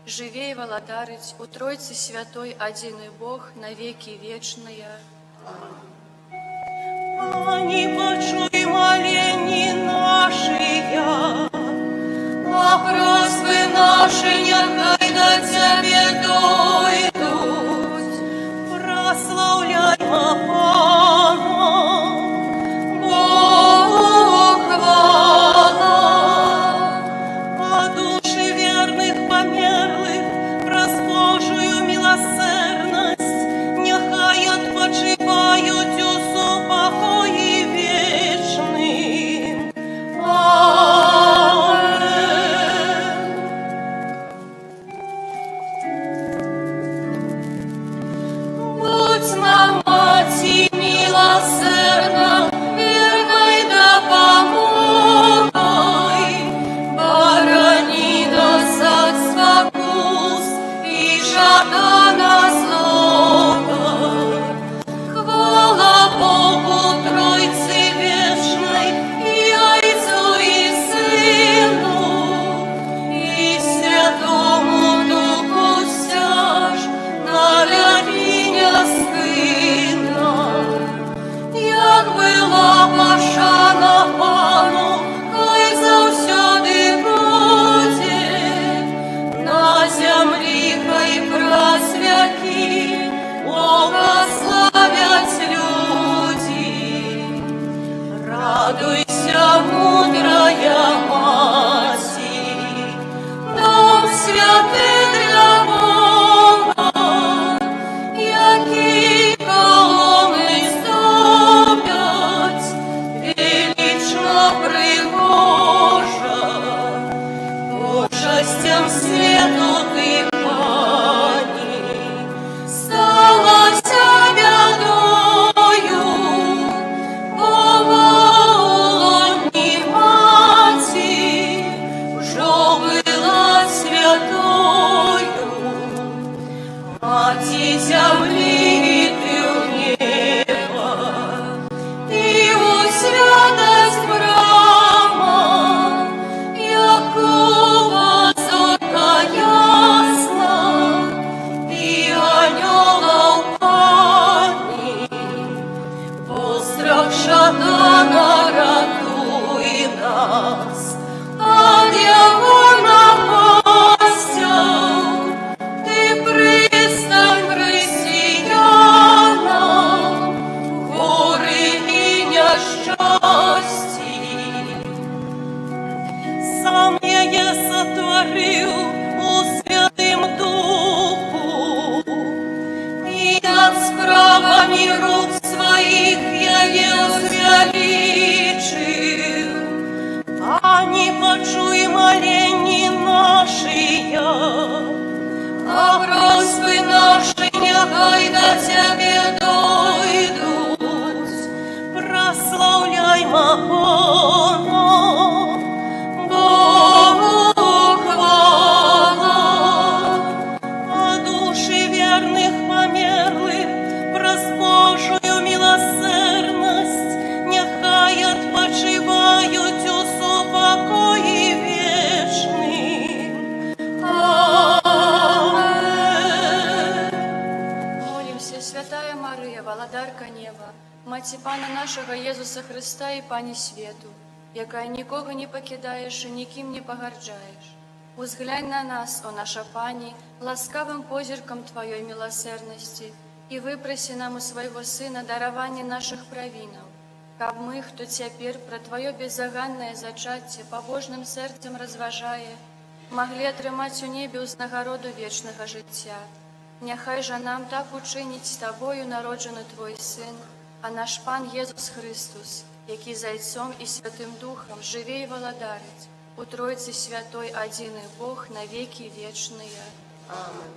живей володарить, у Тройцы Святой Одиный Бог, навеки вечные. Ани, почуй моления наши, а просьбы наши нехай до Тебе дойдут. Прославляй Пана, Богу хвала, а души верных померлых праз Божию милосердность нехай отпочивают у супокої вечним. Амин. Будь нам, Мати, милосердна, верной допомогой, борони нас от спокус и шатана злого. Хвала Богу Тройцы вечной, и Отцу и Сыну, и Святому Духу сяж на рябиня спина. Як была пашана Пану, хай завсёды буде, на землі хай просвяті, благословять люди. Радуйся, мудрая Мати, дом святий для Бога, який колони стоять, велично пригожа, почастям світу ти, Пані, сталася бядою, полоні Маті, жовила святою. Мати земли, ты у неба, ты у святость брама, Якова зорка ясна, ты анёлов Пані. Пострах шатана ратуй нас, от его напастям. Ты пристань християнам, горы и несчастья. Сам я сотворил у Святым Духу, и над справами рук своих я возвеличил. Ани, почуй моления наши, а просьбы наши нехай до Тебе дойдут. Прославляй Пана, Богу хвала, а души верных померлых праз Божию милосердность нехай отпочивают у супокої вечним. Амин. Молимся, Святая Мария, Володарка неба, Мати Пана нашего Иисуса Христа и Пани Свету, якая никого не покидаешь и никим не погарджаешь. Узглянь на нас, о наша Пани, ласкавым позирком Твоей милосердности, и выпроси нам у Своего Сына дарование наших провинов, каб мы, кто теперь про Твое беззаганное зачатие побожным сердцем разважая, могли отрымать у небе узнагороду вечного життя. Няхай же нам так учинить Тобою народжений Твой Син, а наш Пан Єсус Христос, який за Отцом и Святым Духом живей володарить, у Тройцы Святой Одиный Бог навеки вечные. Амин.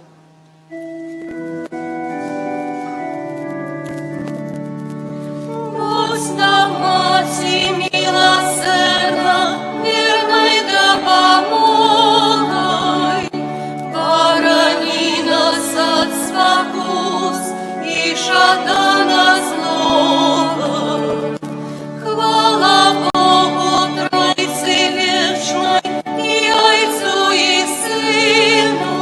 Будь нам, Мати, милосердна, верной допомогой, борони нас от спокус и шатана злого. Хвала Богу Тройцы вечной, и Отцу и Сыну,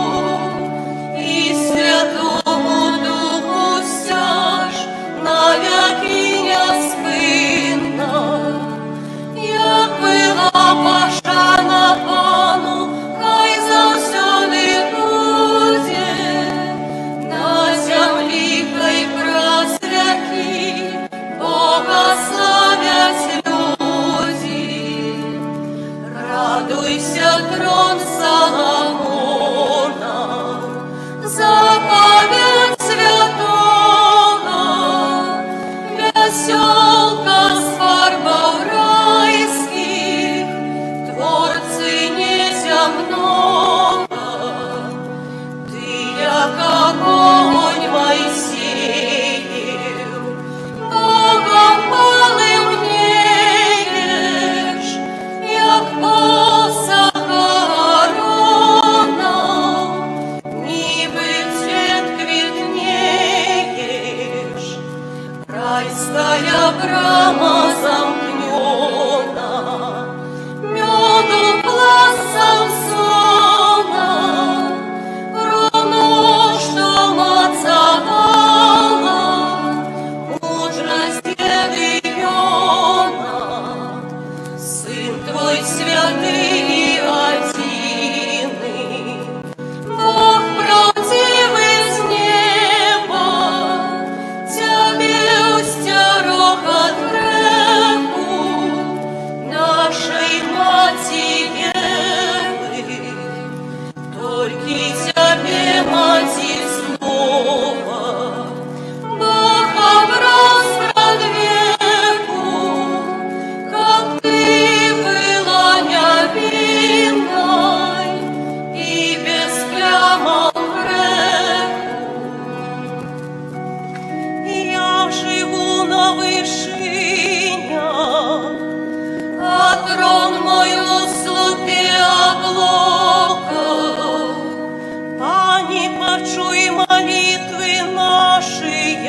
почуй молитвы наши,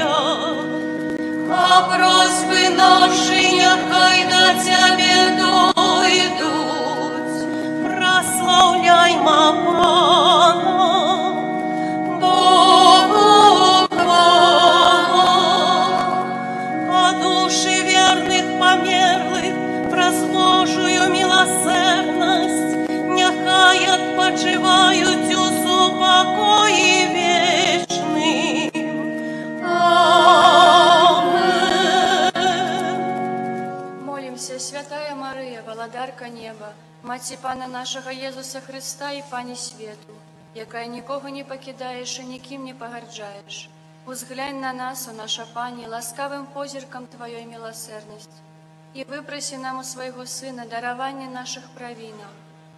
а просьбы наши нехай до Тебе дойдут. Прославляймо Пана, Богу хвала, а души верных померлых праз Божию милосердность нехай отпочивают у супокої вечним. Амен. Молимся, святая Мария, Володарка неба, Маці Пана нашого Єзуса Христа і Пані Свету, яка нікого не покидаєш і ніким не погарджаєш. Узглянь на нас, о наша Пані, ласкавим позірком Твоєї милосердності, і випроси нам у Своєго Сина даровання наших провинов,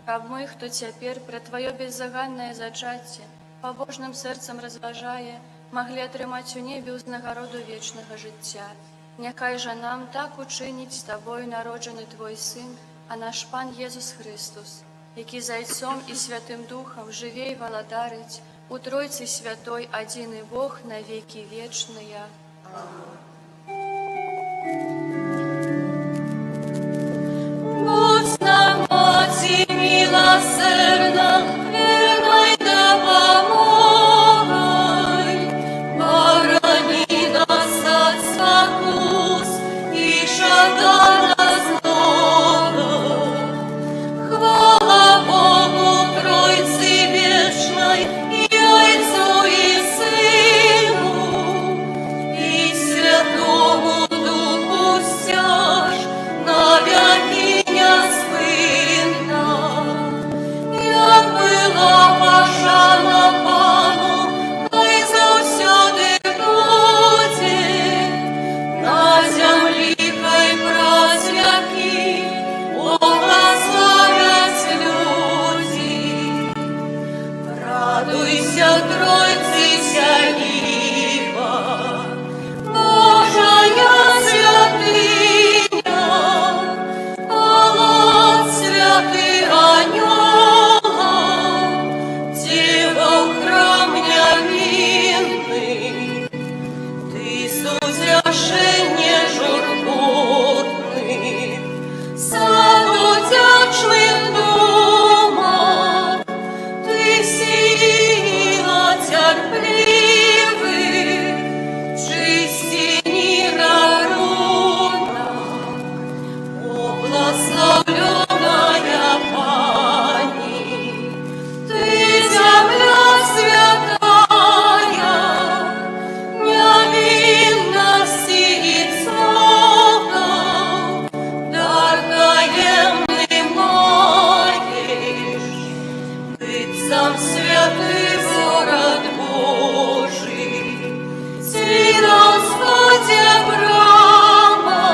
каб мы, хто цяпер про Твоє беззаганне зачаття, побожним серцем розважає, могли отримати у небі узнагароду вічного життя. Нехай же нам так учинить з Тобою народжений Твой Син, а наш Пан Єсус Христос, який за Отцом і Святим Духом живе і володарить у Тройці Святой, один і Бог на веки вечные. Будь нам, Маці милосердна, вірна й допомагай, борони нас от спокус і шатана злого. Хвала Богу Тройці вечной, і Отцу і Сину, і Святому Духу стяж на веки неспинна. Як була пошана Пану, хай завсюди буде, на землі хай праздники благословять люди. Радуйся, Тройці сяїва, Божая святиня, палац святих анёла, Дева в храм невинный, Ты сузряшение журботных, сад утячных думах, Ты сила терпливых, чистини руна, о благословленная Пани, Ты земля святая, невинности и цокол, дар таемный маешь, быть сам святый город Божий, Ти Господи брама,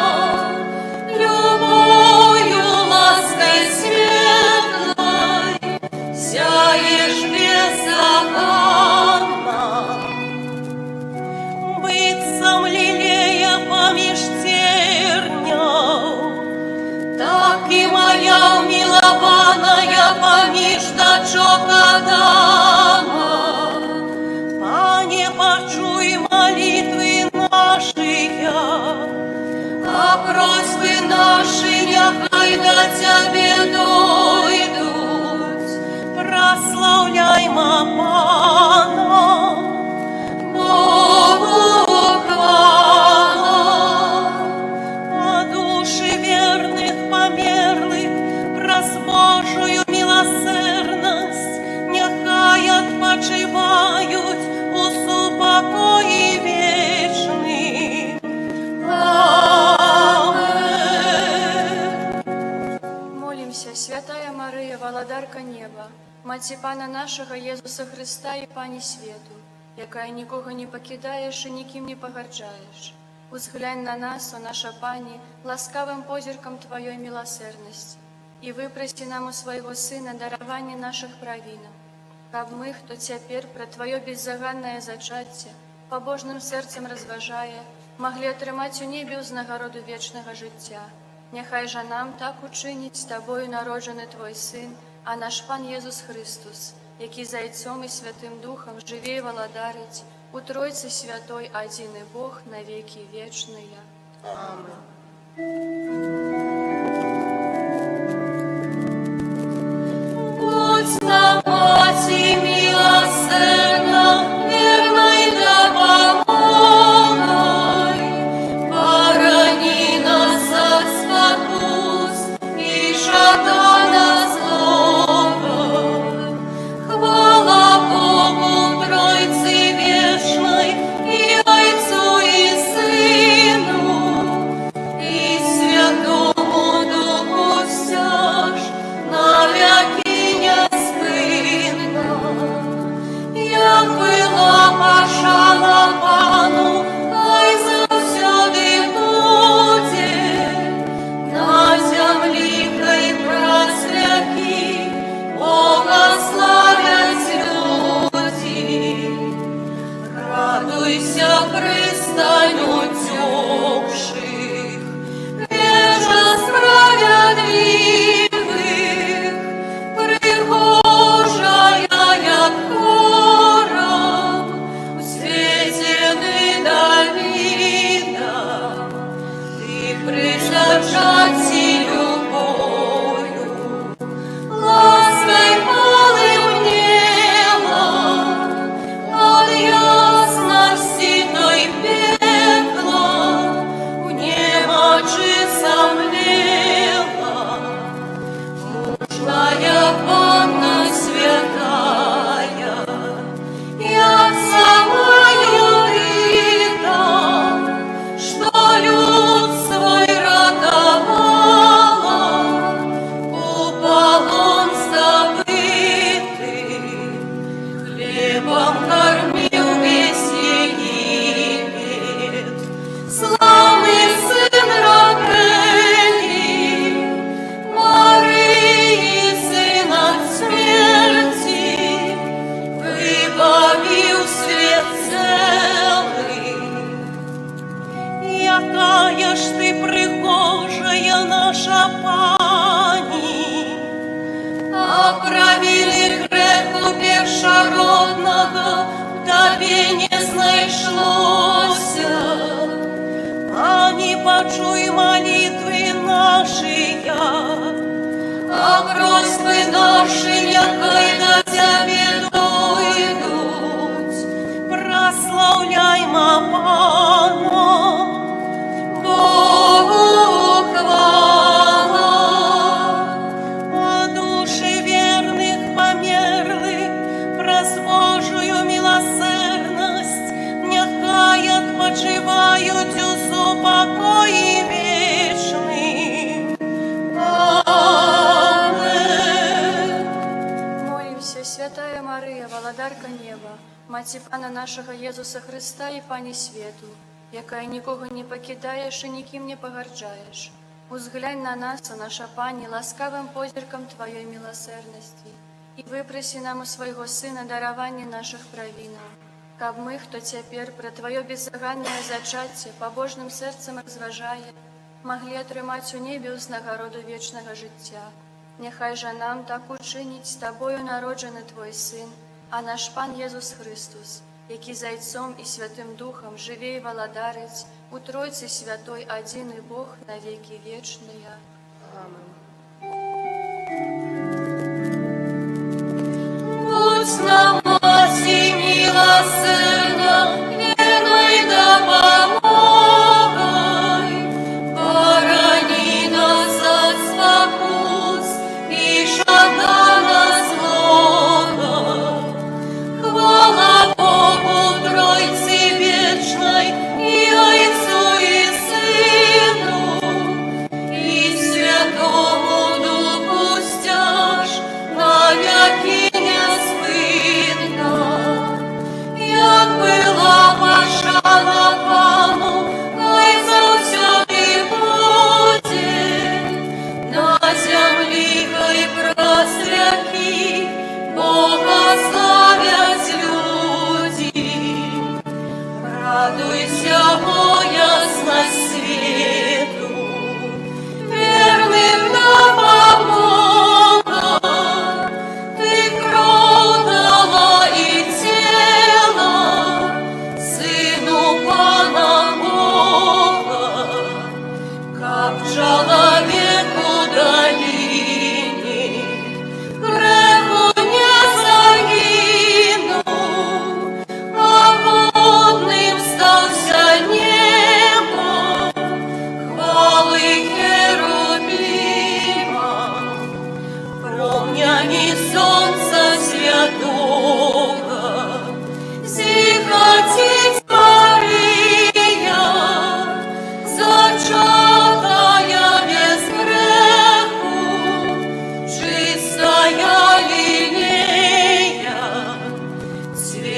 любою лаской светлой, сяешь беззаганно. Быть сам лилея помеж тернёв, так и моя милованная помеж дочок Адама. Пане, почуй молитвы наши, а просьбы наши нехай до Тебе дойдут. Прославляймо Пана, Богу хвала, а души верных померлых праз Божию милосердность нехай отпочивают у супокої вечним. Амен. Молимся, святая Мария, Володарка неба, Маці Пана нашого Єсуса Христа і Пані Свету, яка нікого не покидаєш і ніким не погарджаєш. Узглянь на нас, о наша Пані, ласкавим позірком Твоєї милосердності, і випроси нам у Своєго Сина даровання наших провинов, каб ми, хто цяпер про Твоє беззаганне зачаття, побожним серцем розважає, могли отримати у небі узнагароду вічного життя. Нехай же нам так учинить з Тобою народжений Твой Син, а наш Пан Єсус Христос, який за Отцом і Святим Духом живе і владарить, у Тройці Святой, один і Бог, на веки вечные. Будь нам, Мати милосердна, верной допомогой, борони нас от спокус и шатана злого. Хвала Богу, Тройцы вечной, и Отцу и Сыну, и Святому Духу всяж, на веки неспинно. Як была пошана Пану, хай завсёды буде, на землі хай просвяки, Бога славять люди. Радуйся, пристань утекших, вежа справедливых, прихожая, як хором, у свете Давида, ты прижавши любовью, лаской полымнела, от ясности той пекла, в немочи сомлела. Мужная Панна святая, як сама Юрита, что люд свой радовала, у полон забытый, хлебом кормил весь Египет. Славный сын Рахели, Марии, сын от смерти, выбавил свет целый. Якая ж ты прихожая наша Пані, оправили греху першородного, в Тебе не знайшлося. Пані, почуй молитвы наши, а просьбы наши, нехай до Тебе дойдут. Прославляймо Пана, Богу хвала. А души верных померлых, праз Божию милосердность, нехай отпочивают у супокої вечный. Амен. Молимся, Святая Мария, владарка неба, Мати Пана нашого Єсуса Христа і Пані Свету, якая нікого не покидаєш і ніким не погарджаєш. Узглянь на нас, о наша Пані, ласкавим позірком Твоєї милосердності, і випроси нам у Своєго Сина даровання наших провинов, каб ми, хто тепер про Твоє беззаганне зачаття побожним серцем розважає, могли отримати у небі узнагороду вічного життя. Нехай же нам так учинить з Тобою народжений Твой Син, а наш Пан Єсус Христос, який за Отцом і Святим Духом живе і владарить, у Тройці Святой, один і Бог, на веки вечные. Будь нам, Мати милосердна, верной допомогой, борони нас от спокус и шатана злого. Хвала Богу, Тройцы вечной, и Отцу и Сыну, и Святому Духу стяж, на веки неспынно.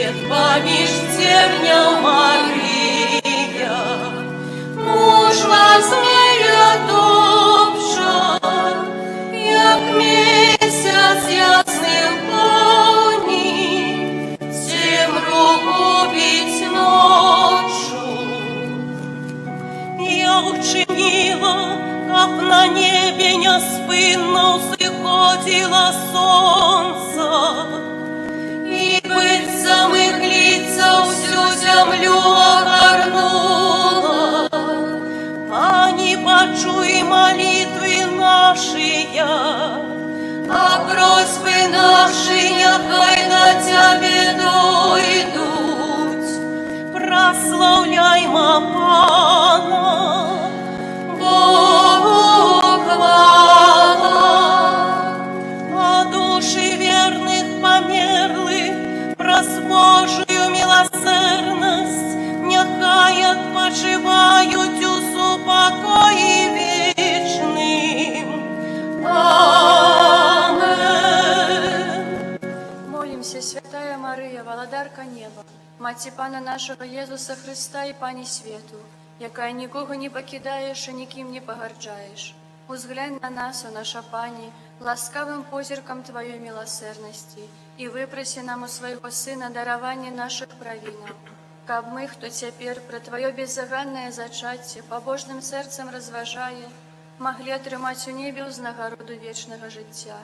свет поміж терняў Марыя, мужла змея топча, як месяц ясным поўні, цемру губіць ноччу. Я учинила, каб на небе няспынна ўсыходзіла сонца, і быццам ігліца ўсю зямлю агарнула. Пані, пачуй малітвы нашыя, а просьбы нашы няхай да Цябе дойдуць. Праслаўляйма Пана, Богу хвала. А души верных померлых праз Божию милосердность няхай адпачываюць у супакоі вечным. Амен. Молимся, святая Мария, валадарка неба, Маці Пана нашого Єзуса Христа і Пані Свету, якая нікого не покидаєш і ніким не погарджаєш. Узглянь на нас, о наша Пані, ласкавым позірком Твоей милосердности, і випроси нам у Своего Сына дарование наших провинов, каб мы, хто цяпер про Твое беззаганное зачаття побожним серцем розважає, могли атрымаць у небе узнагароду вечного життя.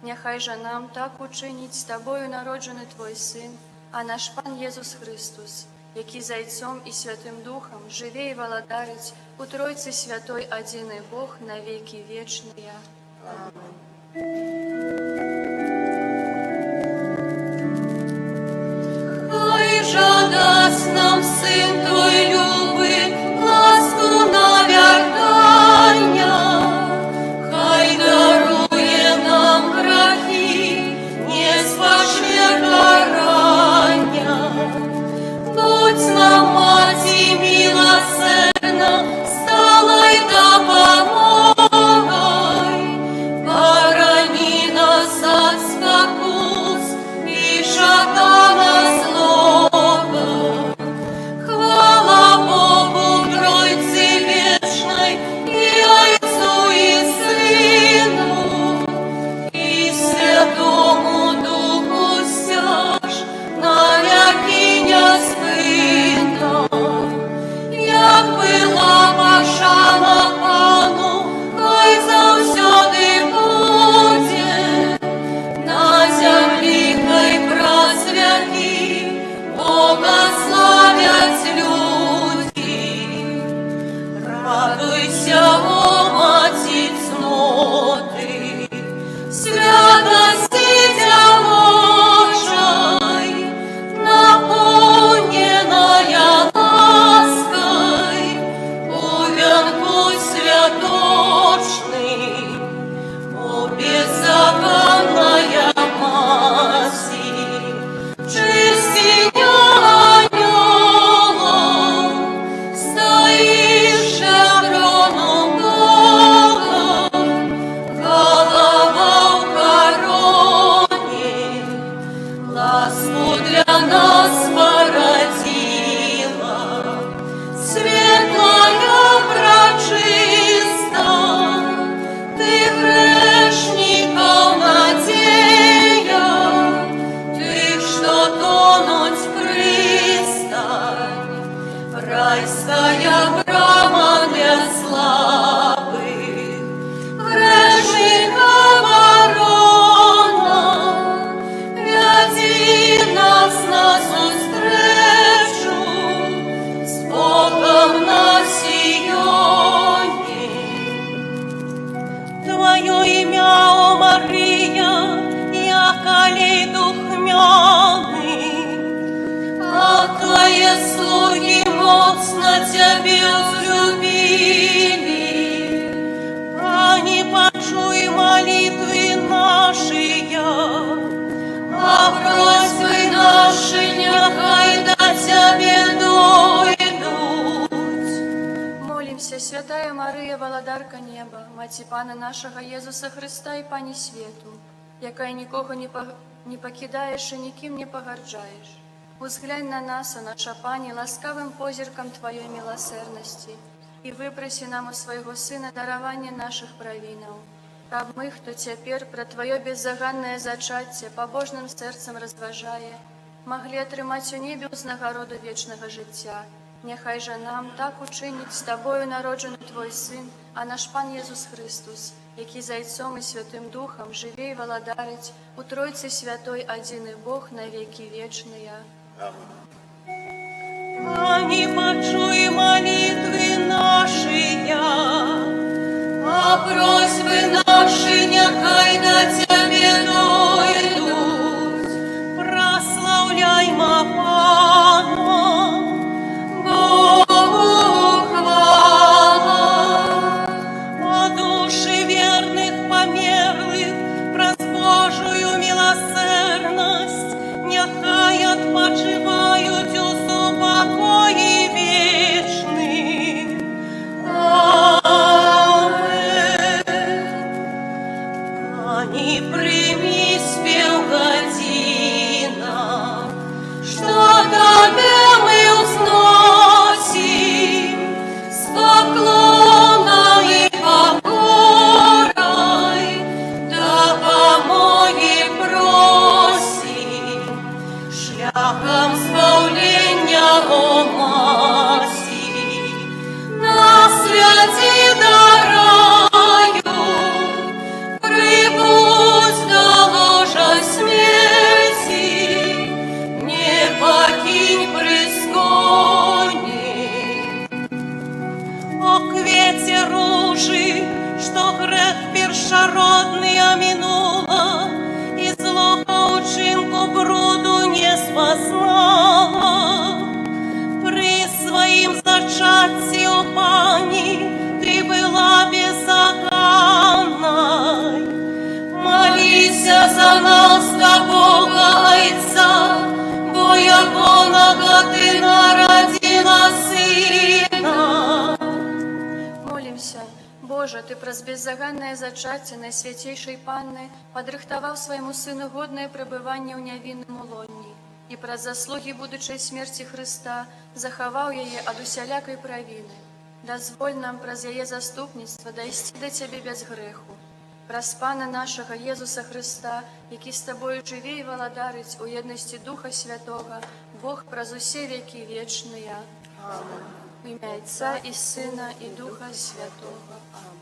Няхай же нам так учинить з Тобою народжений Твой Син, а наш Пан Єсус Христос, який за Отцом і Святим Духом живе і владарить у Тройці Святой Одиний Бог на веки вечные. Хай же дасть нам Син Твой любий ласку навертання, хай дарує нам грехи, не спашне карання. Будь нам, Маті милосердна, сталой допомогой, борони нас от спокус и шатана злого. Хвала Богу Тройці вечной, и Отцу и Сыну, и Святому Духу сяж на веки неспинно. Як была пошана Пану, хай завсёды буде, на землі хай просвяті, Бога славять люди. Радуйся, о Маті цноти, святості дівочай, наповненая лаской, у венку святочный, о беззаконная Маті, чистиня анёлов, стоишь троном Бога, голова в короне, ласку для нас породила, светлая пречиста, ты грешников надея, ты, что тонуть в пристань, райская брама для слабых, грешников ворона, веди нас назустречу с Богом на Сионе. Твое имя, о Мария, яколей духмяный, а Твои слуги моцно Тебе взлюбили. Пани, почуй молитвы наши, а просьбы наши няхай до Тебе дойдут. Молимся, святая Мария, валадарка неба, Маці Пана нашого Єзуса Христа і Пані Свету, якая нікого не покидаєш і ніким не погарджаєш. Узглянь на нас, о наша Пані, ласкавым позірком Твоей милосердности, и выпроси нам у Своего Сына дарование наших провинов. Раб мы, хто цяпер про Твое беззаганное зачатие побожным сердцем разважае, могли атрымаць у небе узнагароду вечнага жыцця. Няхай жа нам так учыніць з Табою народжаны Твой Сын, а наш Пан Єсус Христос, які з Айцом і Святым Духом живе і валадарить у Тройцы Святой адзіны Бог на веки вечныя. Пані, почуй молитвы наши, а просьбы наши нехай до Тебе дойдут. Прославляймо Пана, Богу хвала. О души верных померлых, праз Божию милосердность, нехай отпочивают у супокои вечный. Амен. Пані, прими спев година, что Тебе мы узносим с поклоном и покорой, да помоги просим, шляхом сповлення о масі, на святі дараю, прибудь до ложа смерти, не покинь прискони. О квете ружи, что грех першородный оминула, и злого учинку бруду не спаслала. При своим зачатии, о Пані, Ты была беззаганной. Молися за нас до Бога Отца, бо яко Ты народила Сына. Молимся. Боже, Ты праз беззаганное зачатие Найсвятейшей Панны подрыхтовал Своему Сыну годное пребывание ў нявинном лоні, и праз заслуги будучай смерти Христа захаваў яе ад усялякай правины. Дазволь нам праз яе заступніцтва дайсці до Тебе без греху. Праз Пана нашага Єсуса Христа, які з Тобою живе і валадарить у єдності Духа Святого, Бог праз усе веки вечные. Амин. В ім'я Отця і Сина і Духа Святого. Амин.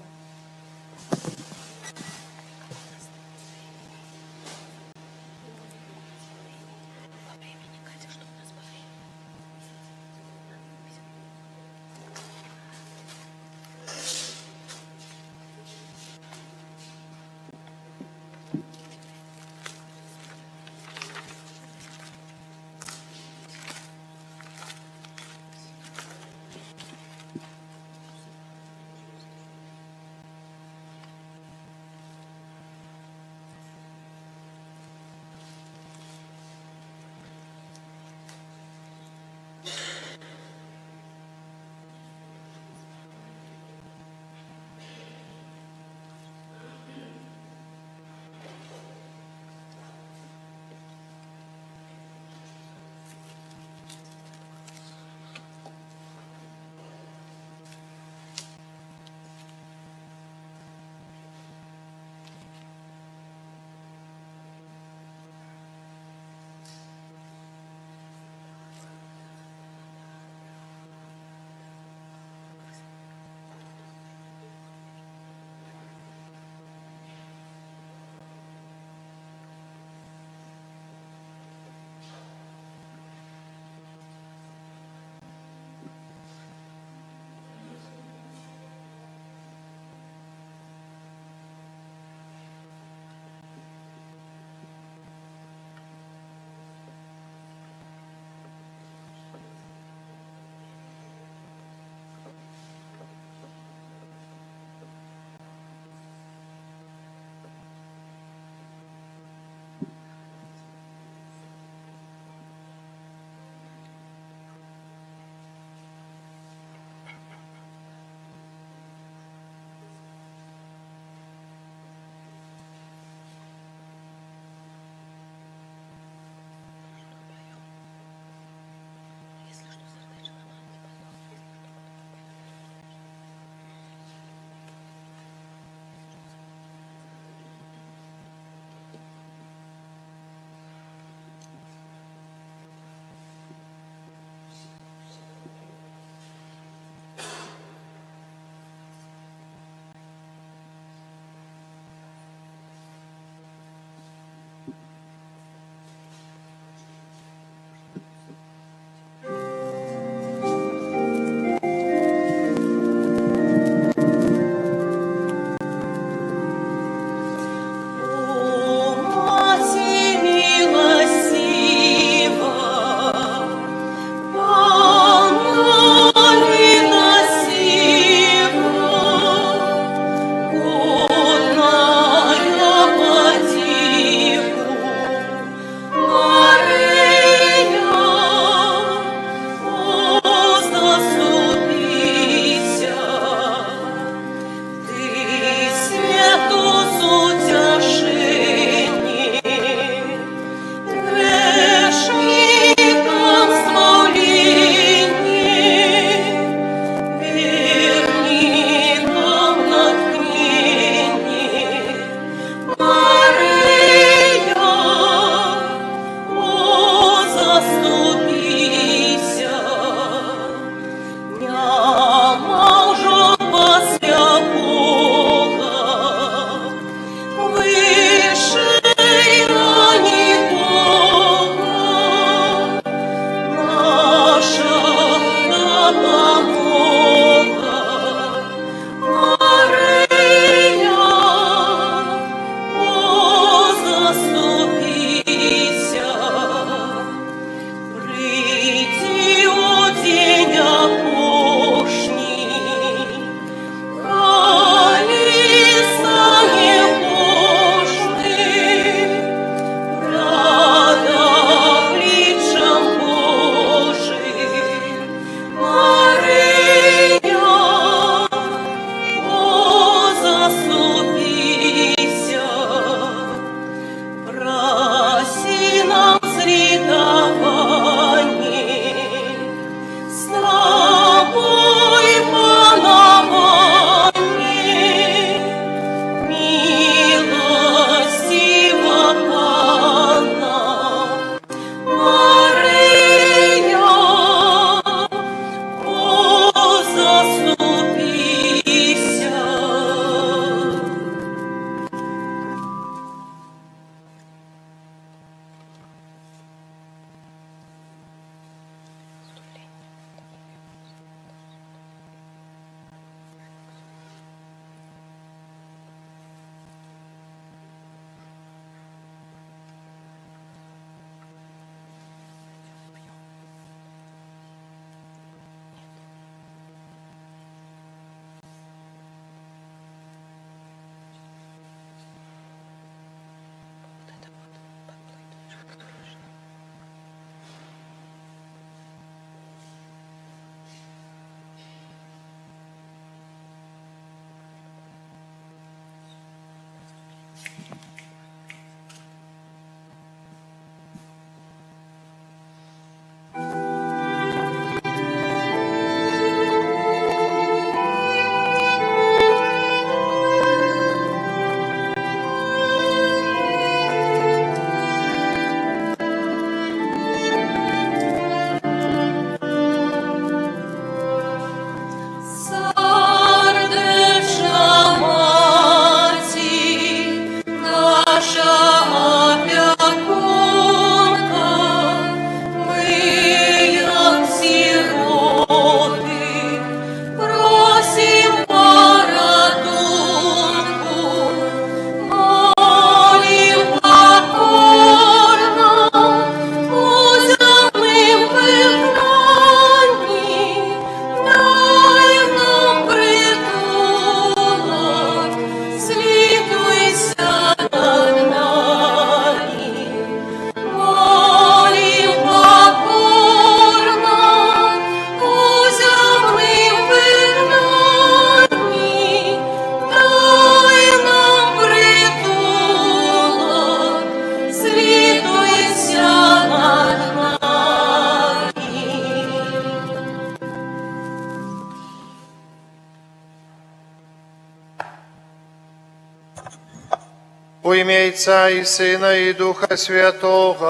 Во имя Отца и Сына и Духа Святого.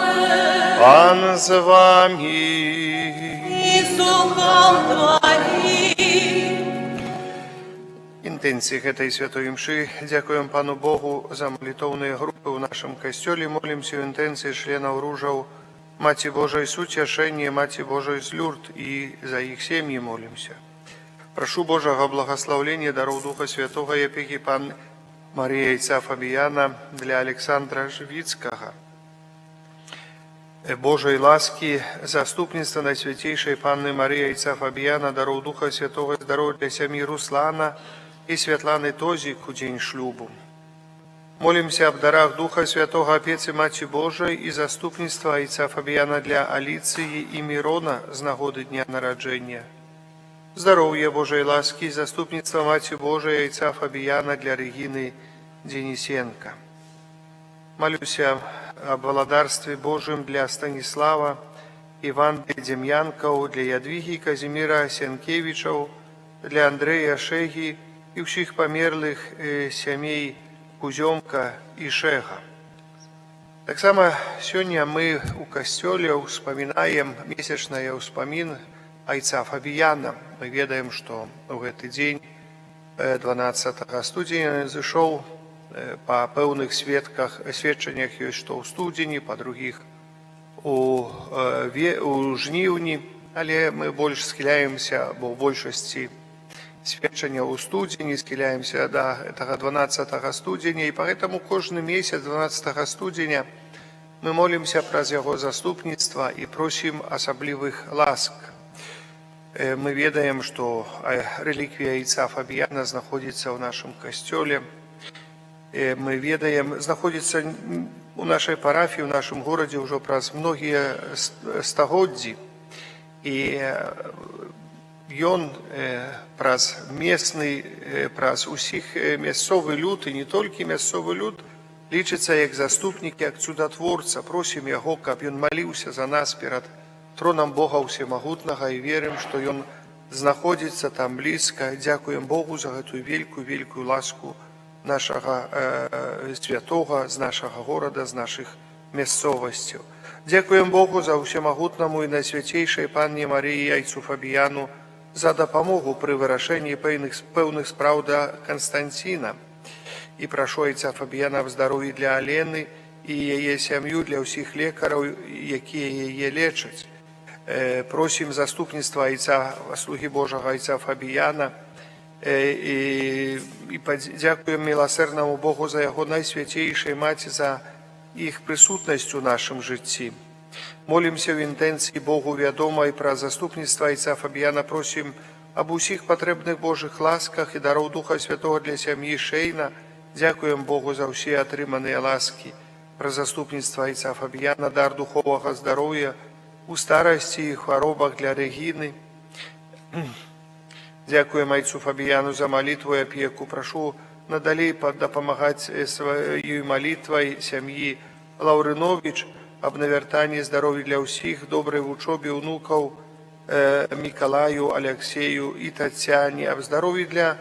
Аминь. Пан з вами. И с Духом Твоим. Интенциях этой святой мши дякуем Пану Богу за молитовные группы в нашем костеле. Молимся в интенции членов Ружев Мати Божией Сутешения, Мати Божией Слюрт, и за их семьи молимся. Прошу Божьего благословения, даров Духа Святого и опеки Пан Мария Отца Фабияна для Александра Живицкого. Божьей ласки, заступництва Наисвятейшей Панны Марии Отца Фабияна, даров Духа Святого, здоровья для семьи Руслана и Светланы Тозик в день шлюбу. Молимся об дарах Духа Святого, Опецы Мати Божией и заступництва Отца Фабияна для Алиции и Мирона з нагоды дня народжения. Здоровья Божьей ласки, заступництва Мати Божией Отца Фабияна для Регины Денисенко. Молюся об володарстве Божьем для Станислава, Ивана Демьянков, для Ядвиги Казимира Сенкевичев, для Андрея Шеги и всех померлых семей Кузьомка и Шега. Так само сегодня мы у костеле вспоминаем месячное успомин Отца Фабияна. Мы ведаем, что в этот день 12 студеня зашел по певних свідченнях є, що у студені, по других у жнівні, але ми більше схиляємося, бо в більшості свідчення у студені, схиляємося до 12 студеня, і поэтому кожен місяць 12 студеня ми молимося про його заступництво і просимо особливих ласк. Мы ведаем, что реликвия Отца Фабияна знаходится в нашем костеле. Мы ведаем, знаходится у нашей парафии, в нашем городе уже праз многие стагоддзі. И он праз местный, праз усіх місцевий люд, і не тільки місцевий люд, лічиться як заступник, як чудотворця. Просим його, щоб він молився за нас перед троном Бога Всемогутного, и верим, что Он находится там близко. Дякуем Богу за эту великую ласку нашего святого, з нашого города, з наших місцевостей. Дякуем Богу за Всемогутному и Найсвятейшей Панні Марії Отцу Фабіяну за допомогу при вирішенні певних справ до Константина. І прошу Отця Фабіяна в здоров'ї для Олени і її сім'ю, для всіх лікарів, які її лечать. Просим заступництва Отца, слуги Божого Отца Фабияна, и дякуем милосердному Богу за Его Найсвятейшей Маті, за их присутность у нашем житті. Молимся в інтенції Богу відомої про заступництво Отца Фабияна, просим об усіх потребних Божих ласках и даров Духа Святого для сім'ї Шейна. Дякуем Богу за всі отримані ласки. Про заступництво Отца Фабияна, дар духовного здоров'я у старості і хворобах для Регіни. Дякуємо Отцу Фабияну за молитву і опіку. Прошу надалі допомагати своєю молитвою сім'ї Лавринович, об навертанні здоров'я для всіх, доброї в учобі внуків Миколаю, Алексею і Тетяні, об здоров'ї для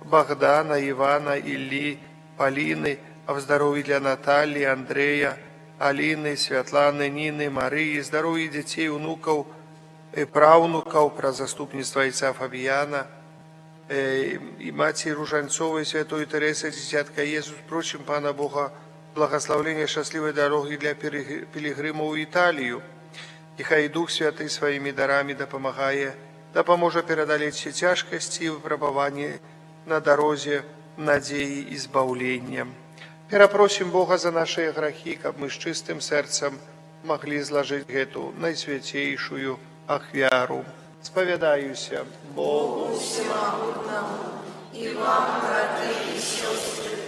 Богдана, Івана, Іллі, Поліни, об здоров'ї для Наталії, Андрея, Алины, Светланы, Нины, Марии, здоровья детей, внуков и правнуков, про заступництво Отца Фабияна, и Матери Ружанцовой, Святой Тересы, Десятка Иисус, просим Пана Бога благословения счастливой дороги для пилигримов в Италию. И хай Дух Святый своими дарами допоможе преодолеть все тяжкости и выпробования на дороге надеи и избавления. Перепросим Бога за наши грехи, как мы с чистым сердцем могли изложить эту наисвятейшую ахвяру. Споведаюся Богу Всемогутному и вам, браты и сестры,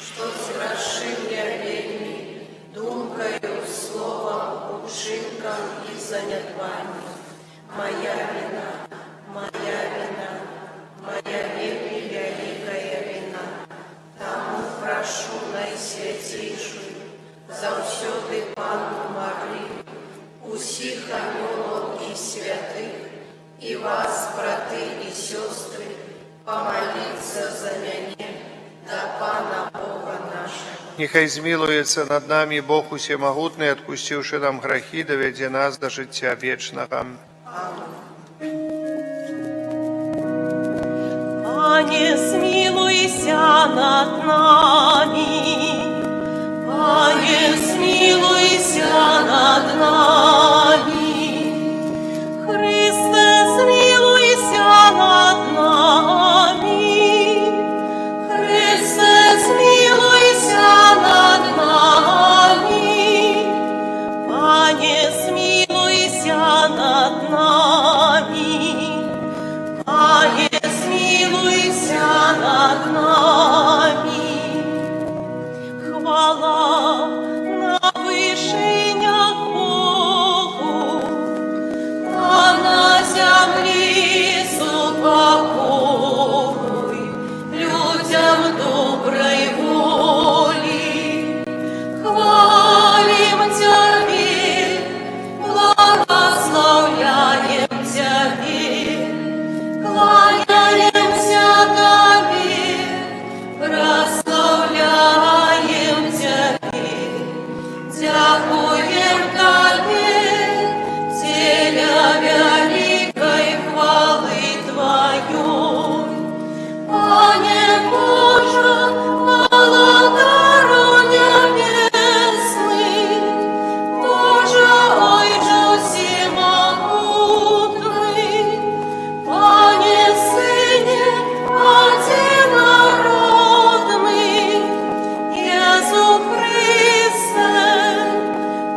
что сгрешили вельми, думкою, словом, учинком и занятвами. Моя вина, великая вина. Тому прошу Найсвятейшую, завсёды Панну Марию, усіх ангелов и святых, и вас, браты и сестры, помолиться за меня, Нехай змилуется над нами Бог усемогутный, отпустивший нам грехи, доведя нас до життя вечного. Пане, смилуйся над нами, Пане, смилуйся над нами, Христе, смилуйся над нами, Христе, смилуйся над нами, Пане, смилуйся над нами, Пане, смилуйся над нами. Хвала на вишенях Богу, а на землі супокой людям доброй воли. Хвалим Тебе, благословляем Тебе, кланяемся Тебе, прославляем Тебе, дякуем Тебе, Теля великой хвалы Твоей. Пане Боже, молодору небесный, Боже, Ойче всемогутный, Пане Сыне одинородный, Иису Христе,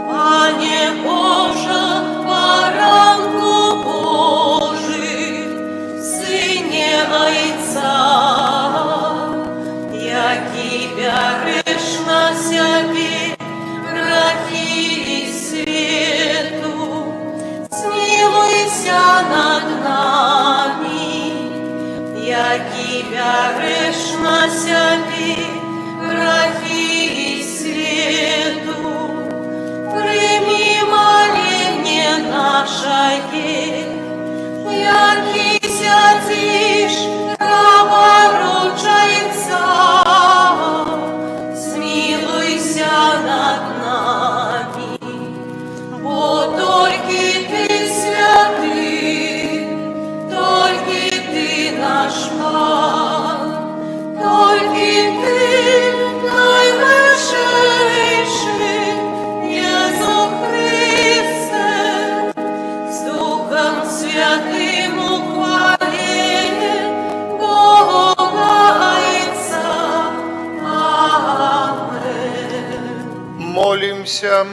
Пане Боже, баранку Божий, Сыне Отца, які вяриш на себе грехи свету, смилуйся над нами, які вяриш на себе грехи свету, прими моление нашее, які сядешь праворучайца, смилуйся над нами, бо только Ты святый, только Ты наш Пан, только Ты наивысший, Иису Христе, с Духом Святым ухваление Бога Отца. Аминь. Молимся.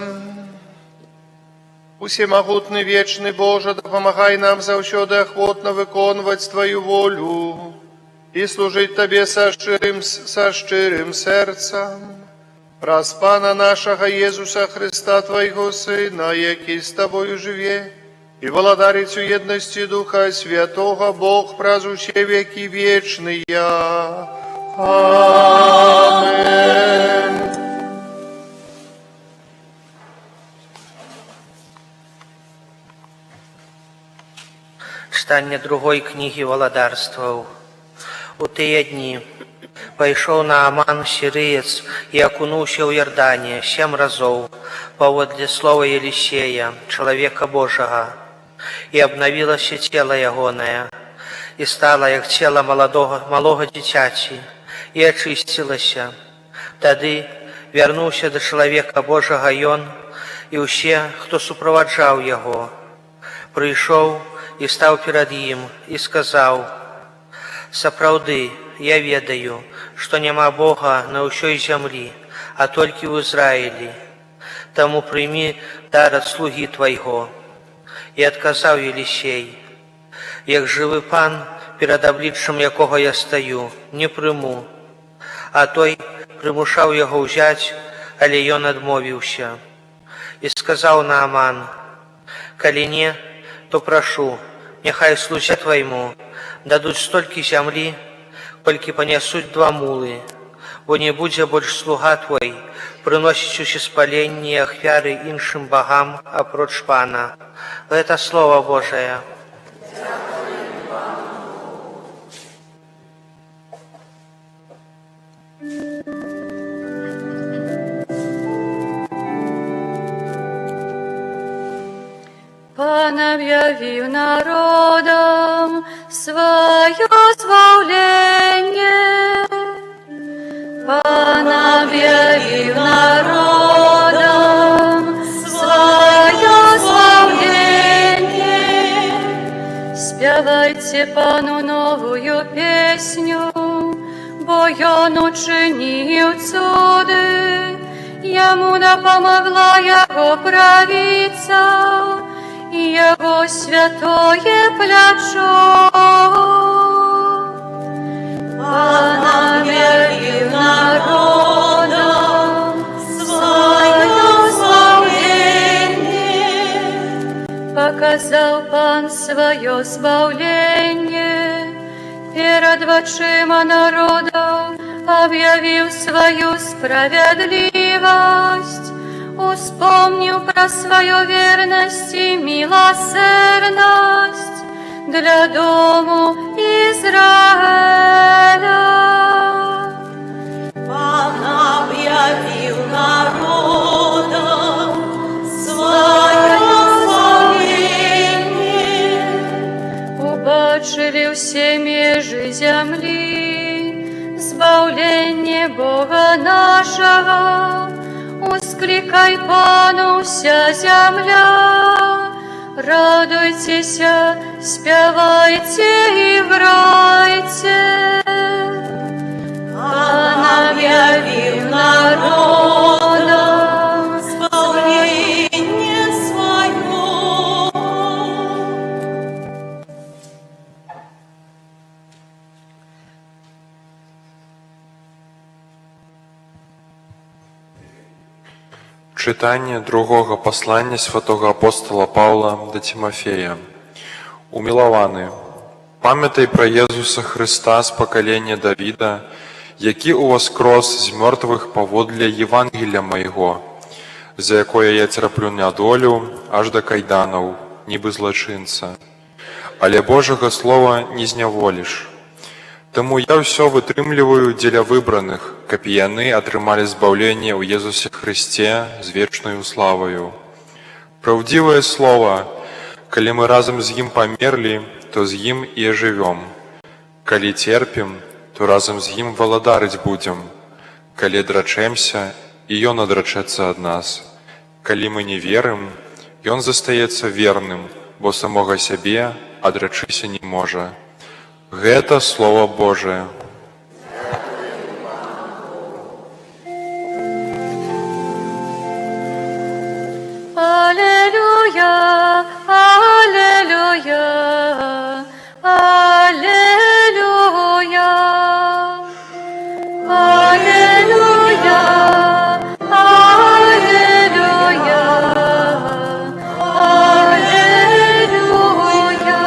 Усемогутный вечный Боже, допомагай нам завсёды охотно виконувати Твою волю і служить Тебе со щирим серцем. Раз Пана нашого Єзуса Христа, Твоего Сина, який з Тобою живе, і владарицю єдності Духа Святого, Бог празуще веки вечные. Аминь. Читання другої книги Володарстваў. У тыя дні пайшоў Нааман сірыец і акунуўся ў Ярдане 7 разоў паводле слова Елісея, чалавека Божага, і абнавілася цела ягонае, і стала як цела малога дзіцяці, і ачысцілася. Тады вярнуўся да чалавека Божага ён і ўсе, хто суправаджаў яго. Прыйшоў і стаў перад ім і сказаў: «Сапраўды, я ведаю, што няма Бога на ўсёй зямлі, а толькі ў Ізраілі. Таму прыймі дар ад слугі Твайго». І адказаў Елісей: «Як жывы Пан, перад абліччам якога я стаю, не прыму». А той прымушаў яго ўзяць, але ён адмовіўся. І сказаў Нааман: «Калі не, то прашу, няхай слузе Твайму дадуць столькі зямлі, колькі панясуць 2 мулы, бо не будзе больш слуга Твой прыносіць усеспаленні і ахвяры іншым багам апроч Пана». Гэта Слово Божае. Пан объявил народам свое избавление. Пан объявил народам свое избавление. Спевайте Пану новую песню, бо Он учинил чуды, Ему допомогла Его правица, Его святое плечо. Пан объявил народам свое избавление. Показал Пан свое избавление перед очима народов, объявил свою справедливость, успомнил про свою верность и милосердность для дому Израиля. Пан объявил народам свое избавление. Убачили все межи земли избавление Бога нашего. Ускликай Пану вся земля, радуйтесь, спевайте, играйте. Пан объявил народам избавление свое. Читання другого послання святого апостола Павла до Тимофея. Умілованы, пам'ятай про Єзуса Христа з покоління Давіда, який увоскрос з мертвих поводле Євангелія моєго, за якое я терплю недолю аж до кайданов, ніби злочинця. Але Божого Слова не зняволиш. Тому я все вытрымліваю дзеля выбраных, каб яны атрымалі збаўленне ў Езусе Христе з вечнаю славою. Праўдзівае слово, калі мы разам з ім памерлі, то з ім і ажывём. Калі терпім, то разам з ім валадарыць будзем. Калі адрачэмся, і ён адрачэцца ад нас. Калі мы не верым, ён застаецца верным, бо самога сябе адрачыся не можа. Гэта Слово Божие. Аллилуйя, аллилуйя, аллилуйя, аллилуйя, аллилуйя, аллилуйя.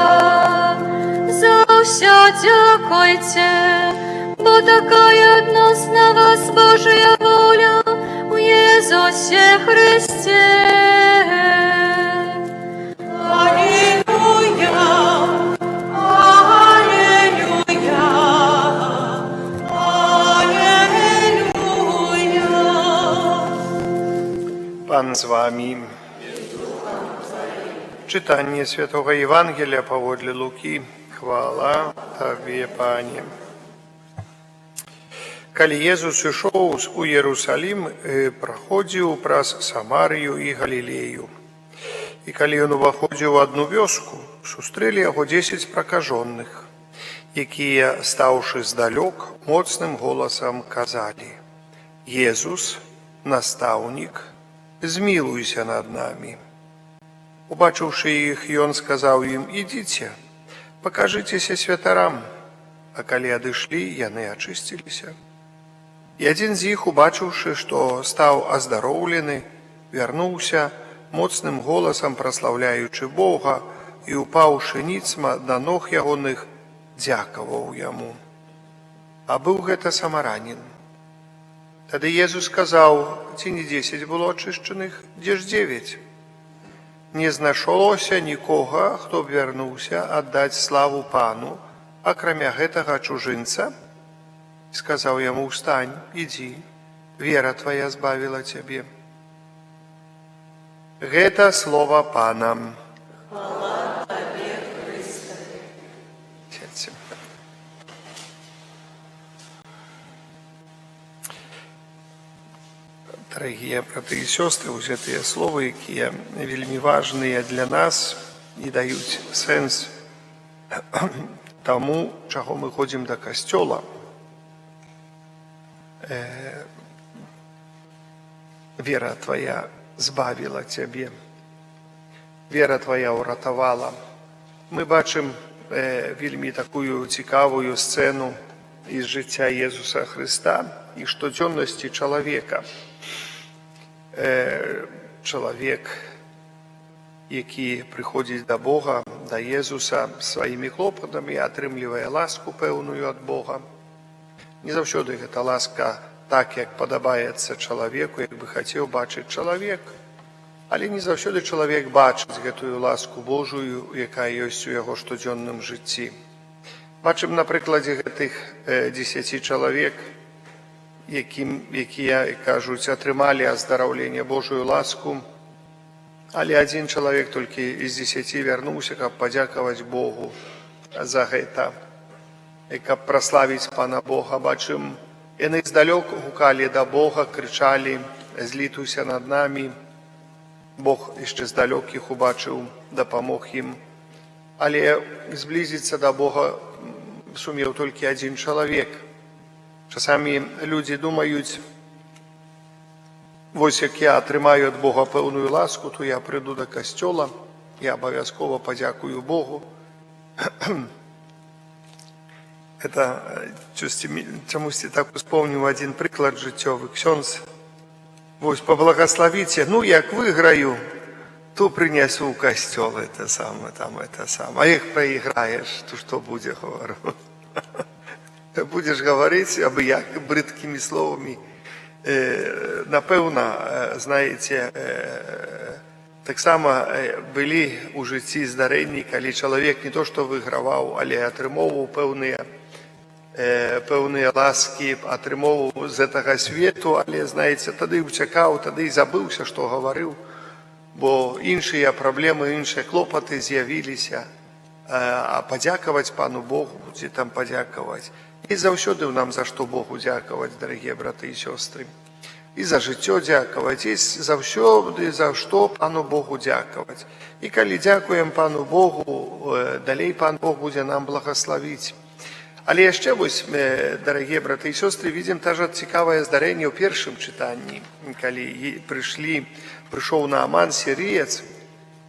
За все дякуйте, бо такая односна вас Божия воля у Иисусе Христе. Аллилуйя, аллилуйя, аллилуйя. Пан з вами. Читання Святого Євангелія паводле Луки. Хвала Табе, Пане. Калі Езус ішоў у Иерусалим, праходзіў праз Самарію і Галілею. І калі ён уваходзіў у адну вёску, сустрэлі яго 10 пракажоных, якія, стаўшы здалёк, моцным голасам казалі: «Езус, настаўнік, змілуйся над намі». Убачыўшы іх, ён сказаў ім: «Ідзіце, пакажыцеся святарам». А калі адышлі, яны ачысціліся. І адзін з іх, убачыўшы, што стаў аздароўлены, вярнуўся, моцным голасам праслаўляючы Бога, і, упаўшы ніцма да ног ягоных, дзякаваў яму. А быў гэта самаранін. Тады Езус сказаў: «Ці не 10 было ачышчаных, дзе ж 9? Не знайшлося нікога, хто б вярнуўся аддаць славу Пану, акрамя гэтага чужынца?» Сказаў яму: «Устань, ідзі, вера твая збавіла цябе». Гэта слова Пана. Дарагія браты і сёстры, вось гэтыя словы, якія вельмі важныя для нас і даюць сэнс таму, чаго мы ходзім да касцёла. Вера твая збавіла цябе, вера твая ўратавала. Мы бачым вельмі такую цікавую сцэну из жыцця Езуса Христа і штодзённасці чалавека. Чалавек, які прыходзіць да Бога, да Езуса сваімі клопатамі, атрымлівае ласку пэўную ад Бога. Не заўсёды гэта ласка так, як падабаецца чалавеку, як бы хацеў бачыць чалавек, але не заўсёды чалавек бачыць гэтую ласку Божую, якая ёсць у яго штодзённым жыцці. Бачым на прыкладзе гэтых 10 чалавек, якія, кажуць, атрымалі аздараўленне Божую ласку, але адзін чалавек толькі з 10 вярнуўся, каб падзякаваць Богу за гэта, і каб праславіць Пана Бога. Бачым, яны здалёк гукалі да Бога, крычалі: «Злітуйся над намі». Бог яшчэ здалёк іх убачыў, дапамог ім. Але зблізіцца да Бога сумеў толькі адзін чалавек. Часамі людзі думаюць: вось як я атрымаю ад Бога пэўную ласку, то я прыйду да касцёла, я абавязкова падзякую Богу. Это чамусьці так успомніў адзін прыклад жыццёвы. Ксёндз: вось паблагаславіце, ну як выйграю, то прынясу ў касцёл это самае. А як праіграеш, то што будзе, гавару? Будзеш гаварыць абы як брыдкімі словамі. Напэўна, знаеце, таксама былі ў жыцці здарэнні, калі чалавек не то што выйграваў, але атрымоўваў пэўныя ласкі, атрымоўваў з гэтага свету, але, знаеце, тады уцякаў, тады і забыўся, што гаварыў, бо іншыя праблемы, іншыя клопаты з'явіліся. А падзякаваць Пану Богу, ці там падзякаваць. І заўсёды нам за што Богу дзякаваць, дарагія браты і сёстры. І за жыццё дзякаваць, і заўсёды за што Пану Богу дзякаваць. І калі дзякуем Пану Богу, далей Пан Бог будзе нам благаславіць. Але яшчэ вось, дарагія браты і сёстры, видим тажа цікавае здарэнне ў першым чытанні, калі прыйшоў Нааман сірыец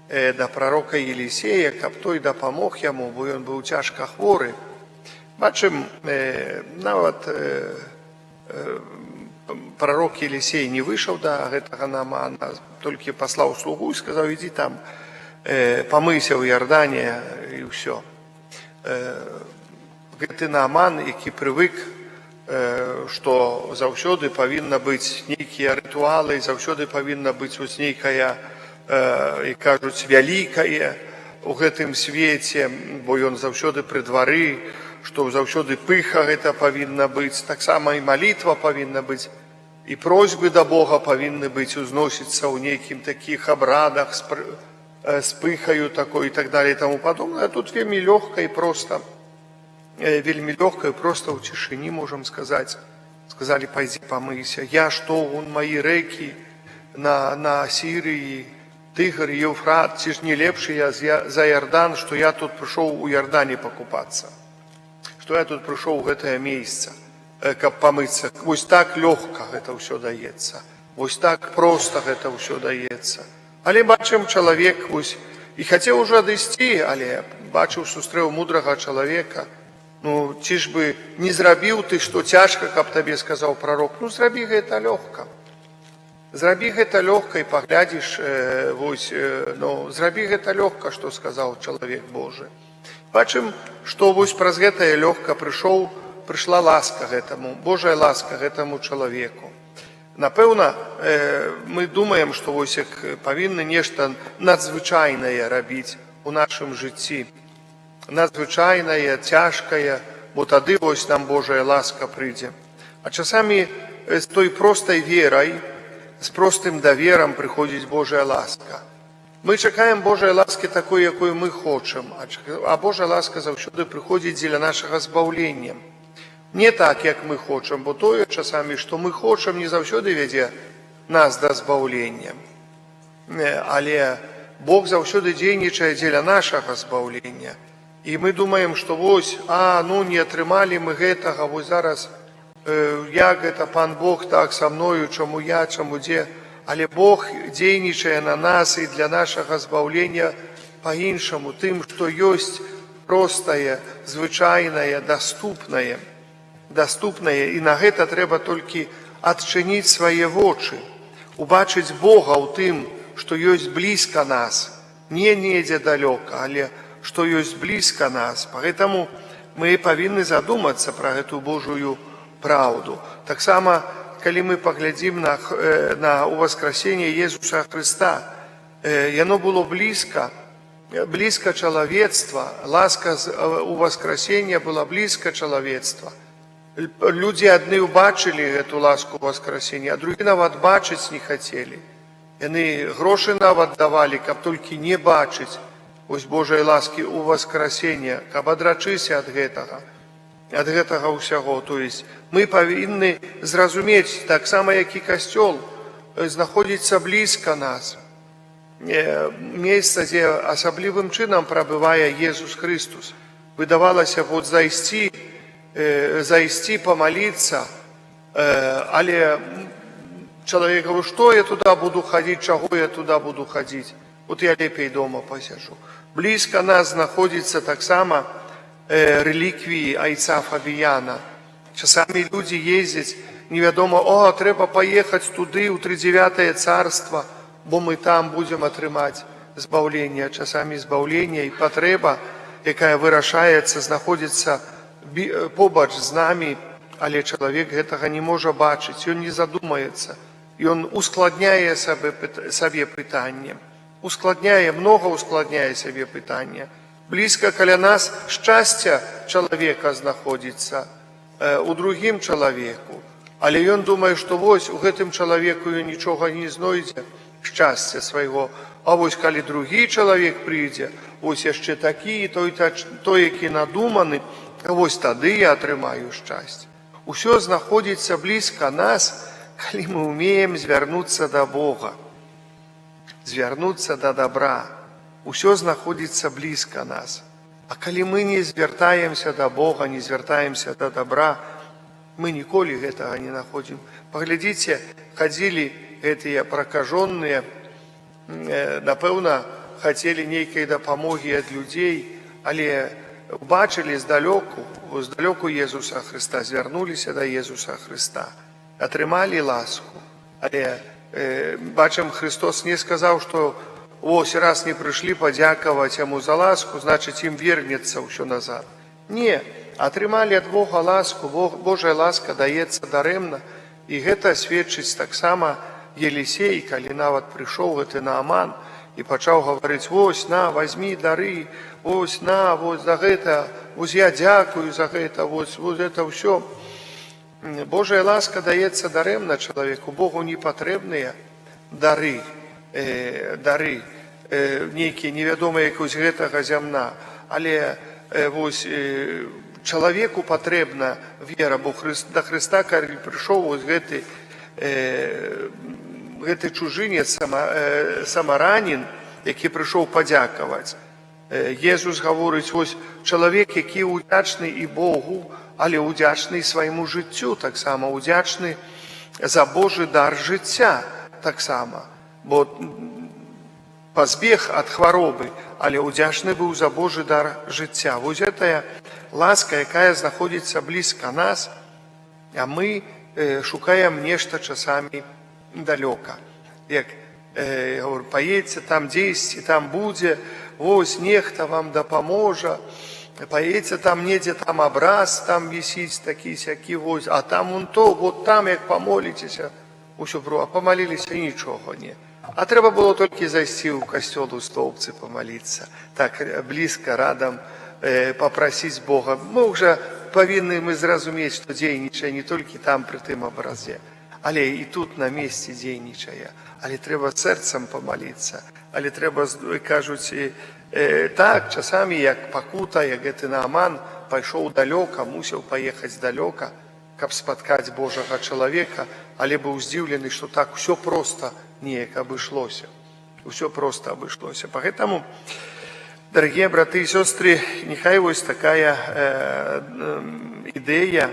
да прарока Елісея, каб той дапамог яму, бо ён быў цяжка хворы. Бачым, нават прарок Елісей не выйшаў да гэтага Наамана, толькі паслаў слугу і сказаў: ідзі там, памыйся ў Ярдане, і ўсё. Гэты Нааман, які прывык, што заўсёды павінна быць нейкія рытуалы, заўсёды павінна быць вось нейкая, і кажуць, вялікае у гэтым свеце, бо ён заўсёды пры двары, што заўсёды пыха гэта павінна быць, таксама і малітва павінна быць, і просьбы да Бога павінны быць, узносіцца ў нейкім такіх абрадах з пыхаю такой і так далее і таму падобнае. Тут вельмі лёгка і проста, ў цішыні, можам сказаць. Сказалі: пайдзі памыйся. Я што, вон маі рэкі на Сірыі, Тыгр, Еўфрат, ці ж не лепшы я за Ярдан, што я тут прыйшоў у Ярдане пакупацца, што я тут прыйшоў у гэтае месца, каб памыцца. Вось так лёгка гэта ўсё даецца, вось так проста гэта ўсё даецца. Але бачым, чалавек вось і хацеў ужо адысці, але бачыў, сустрэў мудрага чалавека. Ну, ці ж бы не зрабіў ты, што цяжка, каб табе сказаў прарок? Ну, зрабі гэта лёгка. Зрабі гэта лёгка і паглядзіш, зрабі гэта лёгка, што сказаў чалавек Божы. Бачым, што вось праз гэтае лёгка прыйшла ласка гэтаму, Божая ласка гэтаму чалавеку. Напэўна, мы думаем, што вось як павінны нешта надзвычайнае рабіць у нашым жыцці. Надзвычайнае, цяжкае, бо тады вось нам Божая ласка прыйдзе. А часамі з той простай верай, з простым даверам прыходзіць Божая ласка. Мы чакаем Божай ласкі такой, якой мы хочам, а Божая ласка заўсёды прыходзіць дзеля нашага збаўлення. Не так, як мы хочам, бо тое часамі, што мы хочам, не заўсёды вядзе нас да збаўлення. Але Бог заўсёды дзейнічае дзеля нашага збаўлення. І мы думаем, што вось, не атрымалі мы гэтага, вось зараз, як гэта Пан Бог так са мною, чаму я, чаму дзе. Але Бог дзейнічае на нас і для нашага збаўлення па-іншаму, тым, што ёсць простае, звычайнае, даступнае. І на гэта трэба толькі адчыніць свае вочы, убачыць Бога ў тым, што ёсць блізка нас, не недзе далёка, але што ёсць блізка нас. Поэтому мы павінны задумацца пра гэту Божую праўду. Таксама, калі мы паглядзім на уваскрасенне Езуса Хрыста, яно было блізка чалавецтва, ласка уваскрасення была блізка чалавецтва. Людзі адны ўбачылі гэту ласку ўваскрасення, а другі нават бачыць не хацелі. Яны грошы нават давалі, каб толькі не бачыць вось Божай ласкі ўваскрасення, каб адрачыся ад гэтага ўсяго. То есть мы павінны зразумець, таксама як і касцёл, знаходзіцца блізка нас. Месца, дзе асаблівым чынам прабывае Езус Христос. Выдавалася вот зайсці, помолиться, але человек говорит, что я туда буду ходить, чего я туда буду ходить, вот я лепей дома посижу. Близко нас находится так само реликвии Айца Фабіяна. Часами люди ездят, неведомо, треба поехать туды, у 39-е царство, бо мы там будем атрымаць збаўлення. Часами збаўлення и потреба, якая вырашаецца, знаходзіцца побач з намі, але чалавек гэтага не можа бачыць, ён не задумаецца, ён ускладняе сабе пытанне, многа ускладняе сабе пытанне. Блізка каля нас шчасце чалавека знаходзіцца у другім чалавеку, але ён думае, што вось у гэтым чалавеку ён нічога не знойдзе, шчасця свайго, а вось калі другі чалавек прыйдзе, вось яшчэ такі, той, які надуманы, вось тады я атрымаю шчасце. Усё знаходзіцца блізка нас, калі мы умеем звярнуцца да Бога, звярнуцца да добра. Усё знаходзіцца блізка нас. А калі мы не звяртаемся да Бога, не звяртаемся да добра, мы ніколі гэтага не находзім. Паглядзіце, хадзілі гэтыя пракажонныя, напэўна, хацелі нейкай дапамогі ад людзей, але убачылі здалёку Езуса Христа, звярнуліся да Езуса Христа, атрымалі ласку. Але бачым, Христос не сказаў, што ось раз не прыйшлі падзякаваць яму за ласку, значыць ім вернецца ўсё назад. Не, атрымалі ад Бога ласку, Божая ласка даецца дарэмна, і гэта сведчыць таксама Елісей, калі нават прыйшоў гэты Нааман і пачаў гаварыць, вось, на, вазьмі дары, вось, на, вось за гэта, вось я дзякую за гэта, вось гэта ўсё. Божая ласка даецца дарэмна чалавеку, Богу не патрэбныя дары, нейкія невядомыя якось гэтага зямна, але вось чалавеку патрэбна вера, бо да Христа, калі прыйшоў вось гэты чужынец, самаранін, які прыйшоў падзякаваць. Езус гаворыць, вось чалавек, які удзячны і Богу, але удзячны свайму жыццю таксама, удзячны за Божы дар жыцця таксама, бо пазбег ад хваробы, але удзячны быў за Божы дар жыцця. Вось гэтая ласка, якая знаходзіцца блізка нас, а мы шукаем нешта часамі далёка. Як паедзьце там дзесьці, там будзе, вось нехта вам дапаможа, паедзьце там недзе, там абраз, там вісіць такі-сякі, вось, а там вот там, як памоліцеся, усё а памаліліся, нічога не. А трэба было толькі зайсці ў касцёл у столбцы памаліцца, так блізка, радам папрасіць Бога. Мы ўжо павінны зразумець, што дзейнічае не толькі там пры тым абразе, але і тут на месцы дзейнічае. Але трэба сэрцам памаліцца, але трэба, кажуць, так, часамі як пакута, як гэты Нааман пайшоў далёка, мусіў паехаць далёка, каб спаткаць Божага чалавека, але быў здзіўлены, што так усё проста неяк абышлося. Усё проста абышлося. Поэтому, дорогие браты и сестры, нехай вось такая ідэя,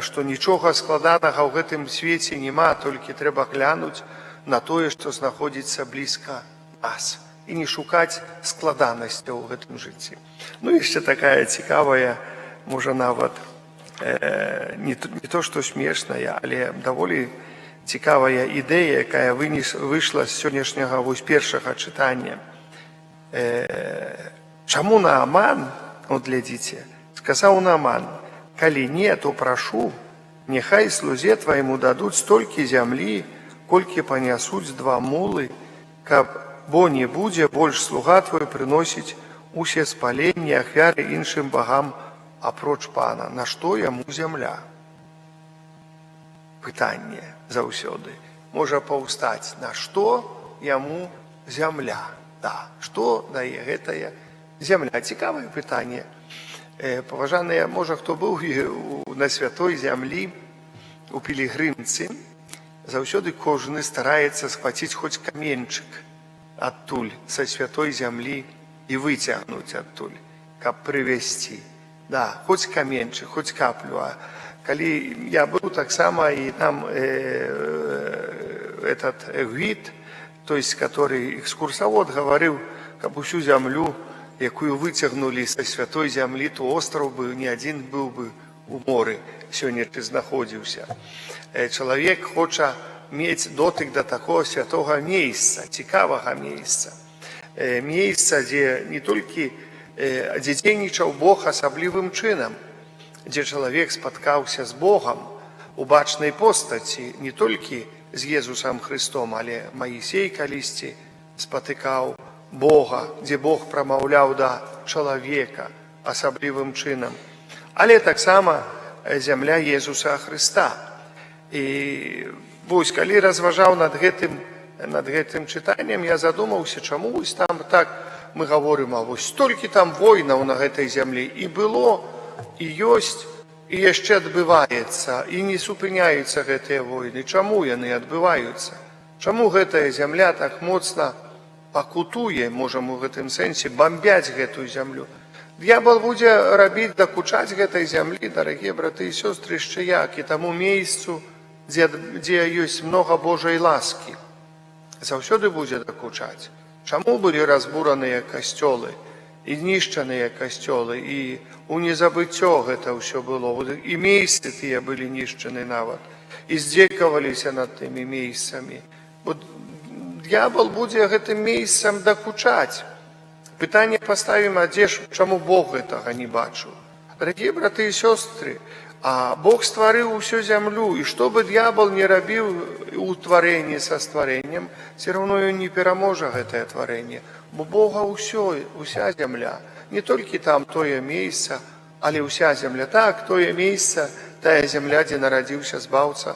што нічога складанага ў гэтым свеце нема, толькі трэба глянуць на тое, што знаходзіцца блізка нас, і не шукаць складанасцяў у гэтым жыцці. Ну, яшчэ такая цікавая, можа нават не то, што смешная, але даволі цікавая ідэя, якая выйшла з сённяшняга вось першага чытання. Чаму Нааман, от глядзіце, сказаў Нааман: калі не, то прашу, няхай слузе твайму дадуць столькі зямлі, колькі панясуць 2 мулы, бо не будзе больш слуга твой прыносіць усе спаленні, ахвяры іншым багам апроч пана. На што яму зямля? Пытанне заўсёды можа паўстаць. На што яму зямля? Да, што дае гэтая зямля? Цікавае пытанне. Паважаныя, можа, хто быў на святой зямлі у пілігрымцы, заўсёды кожны стараецца схваціць хоць каменьчык адтуль, са святой зямлі, і выцягнуць адтуль, каб прывезці. Да, хоць каменьчык, хоць каплю. А калі я быў таксама, і там этот гід, то есть, который экскурсавод гаварыў, каб усю зямлю, якую выцягнулі са святой зямлі, то остраў бы не адзін быў бы у моры, сёння ты знаходзіўся. Чалавек хоча мець дотык да такого святога месца, цікавага месца. Месца, дзе не толькі дзе дзейнічаў Бог асаблівым чынам, дзе чалавек спаткаўся з Богам у бачнай постаці, не толькі з Езусам Христом, але Маісей калісьці спатыкаў Бога, дзе Бог прамаўляў да чалавека асаблівым чынам, але таксама зямля Езуса Христа. І вось, калі разважаў над гэтым чытаннем, я задумаўся, чаму вось там так мы гаворым, а вось столькі там войнаў на гэтай зямлі і было, і ёсць, і яшчэ адбываецца, і не супыняюцца гэтыя войны. Чаму яны адбываюцца? Чаму гэтая зямля так моцна пакутуе, можам у гэтым сэнсе бамбяць гэтую зямлю? Д'ябал будзе рабіць, дакучаць гэтай зямлі, дарагія браты і сёстры, яшчэ як, і таму месцу, дзе ёсць многа Божай ласкі, заўсёды будзе дакучаць. Чаму былі разбураныя касцёлы і знішчаныя касцёлы, і у незабыццё гэта ўсё было, і месцы тыя былі нішчаны нават, і здзекаваліся над тымі месцамі. Бо д'ябал будзе гэтым месцам дакучаць. Пытанне паставім, а дзе ж, чаму Бог гэтага не бачыў? Дарагія браты і сёстры, а Бог стварыў усю зямлю, і што бы д'ябал не рабіў у тварэнні са стварэннем, все равно ён не пераможа гэтае тварэнне, бо Бога уся зямля, не толькі там тое месца, але ўся зямля. Так, тое месца, тая зямля, дзе нарадзіўся Збаўца,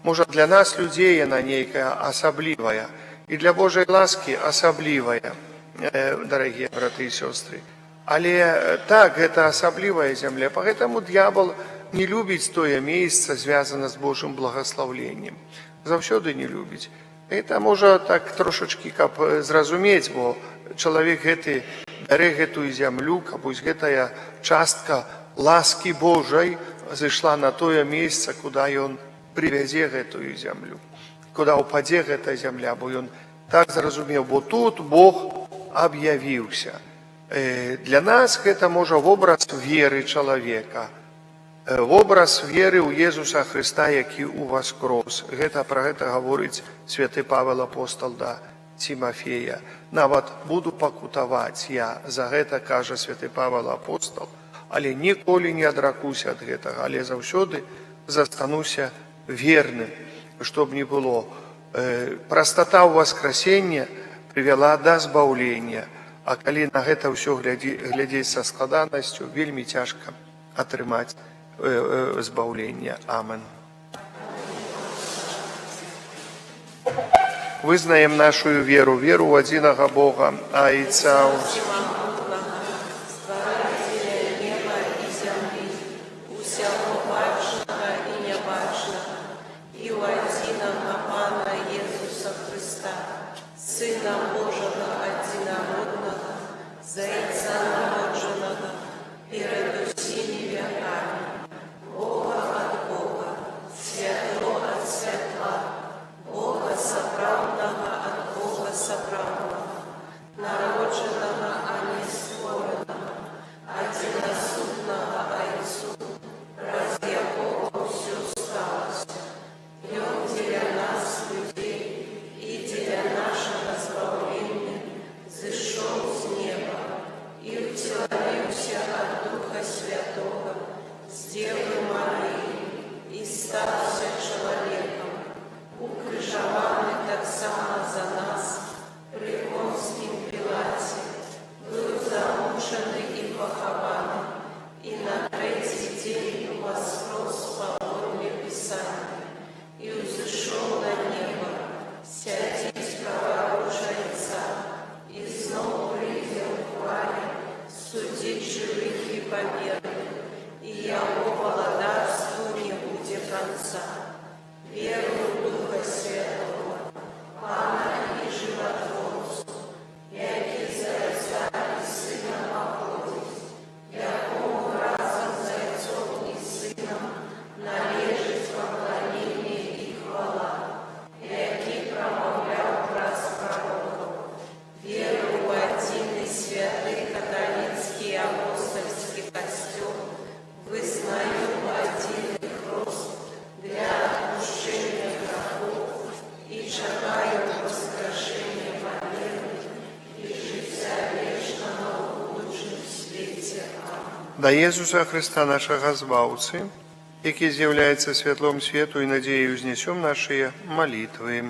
можа, для нас, людзей, яна нейкая асаблівая, і для Божай ласкі асаблівая, дарагія браты і сёстры. Але так, гэта асаблівая зямля, поэтому д'ябал не любіць тое месца, звязана з Божым благаслаўленнем. Заўсёды не любіць. Это можа так трошачкі, каб зразумець, бо чалавек гэты бярэ гэтую зямлю, каб вось гэтая частка ласкі Божай зышла на тое месца, куды ён прывязе гэтую зямлю, куды ўпадзе гэтая зямля, бо ён так зразумеў, бо тут Бог аб'явіўся. Для нас гэта можа вобраз веры чалавека, вобраз веры ў Езуса Христа, які ўваскрос. Пра гэта гаворыць святы Павел апостол да Тимофея. Нават буду пакутаваць я за гэта, кажа святы Павел апостол, але ніколі не адракуся ад гэтага, але заўсёды застануся верным, што б не было. Прастата ўваскрасення прывяла да збаўлення, а калі на гэта ўсё глядзець са складанасцю, вельмі цяжка атрымаць збаўлення. Амен. Вызнаем нашу веру, веру ў адзінага Бога, Айца, Стварателя неба і зямлі, усяго бачнага і Девы Марии, и стався чоловіком, укрижований так само за нас, при Понтскім Пілаті, був замучений і похований, і на третій день воскрес по нормі Писання, і взошел на небо, сядеть праворуч Отца, и снова прийде в хвале судить живых и померных, и Его владарству не будет конца. Верую в Духа Святого, Пана и Животворцу, яки за Отца и Сына походит, якому разом за Отцом и Сыном належит поклонение и хвала, яки промовлял раз пророков. Верую в один и святый католицкий апостольский костел, вызнаю один и хрост для отпущения грехов и чекаю воскрешения померных и життя вічного в лучшем світі. Да Єсуса Христа, нашого Збавцы, який з'являється світлом світу і надією знесем наші молитви.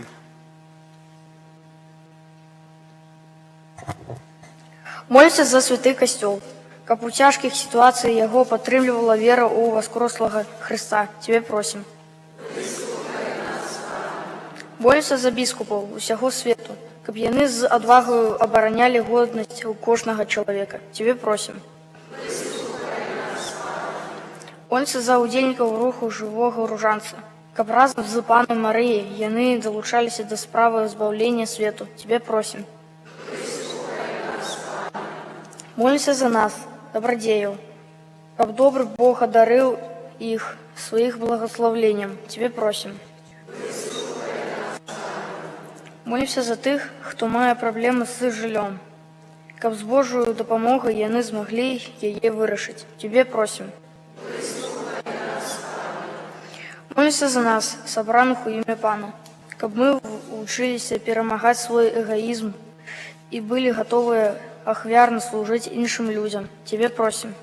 Моліться за святий костел, каб у тяжких ситуациях его подтримливала вера у воскреслого Христа. Тебе просим. Моліться за біскупов усяго свету, каб яны з адвагою абаранялі годнасць у кожнага чалавека. Тебе просим. Моліться за удзельнікаў руху жывога ружанца, каб разам з панай Марыяй яны далучаліся да справы збаўлення свету. Тебе просим. Моліся за нас, добродеяў, каб добры Бог адарыў іх сваіх благословленнем. Тебе просим. Молімся за тых, хто мае праблемы з жыллём, каб з Божою дапамогай яны змаглі яе вырашыць. Тебе просим. Моліся за нас, сабраных у імя Пана, каб мы вучыліся перамагаць свой эгоізм і былі гатовыя ахвярна служыць іншым людзям. Тебе просим.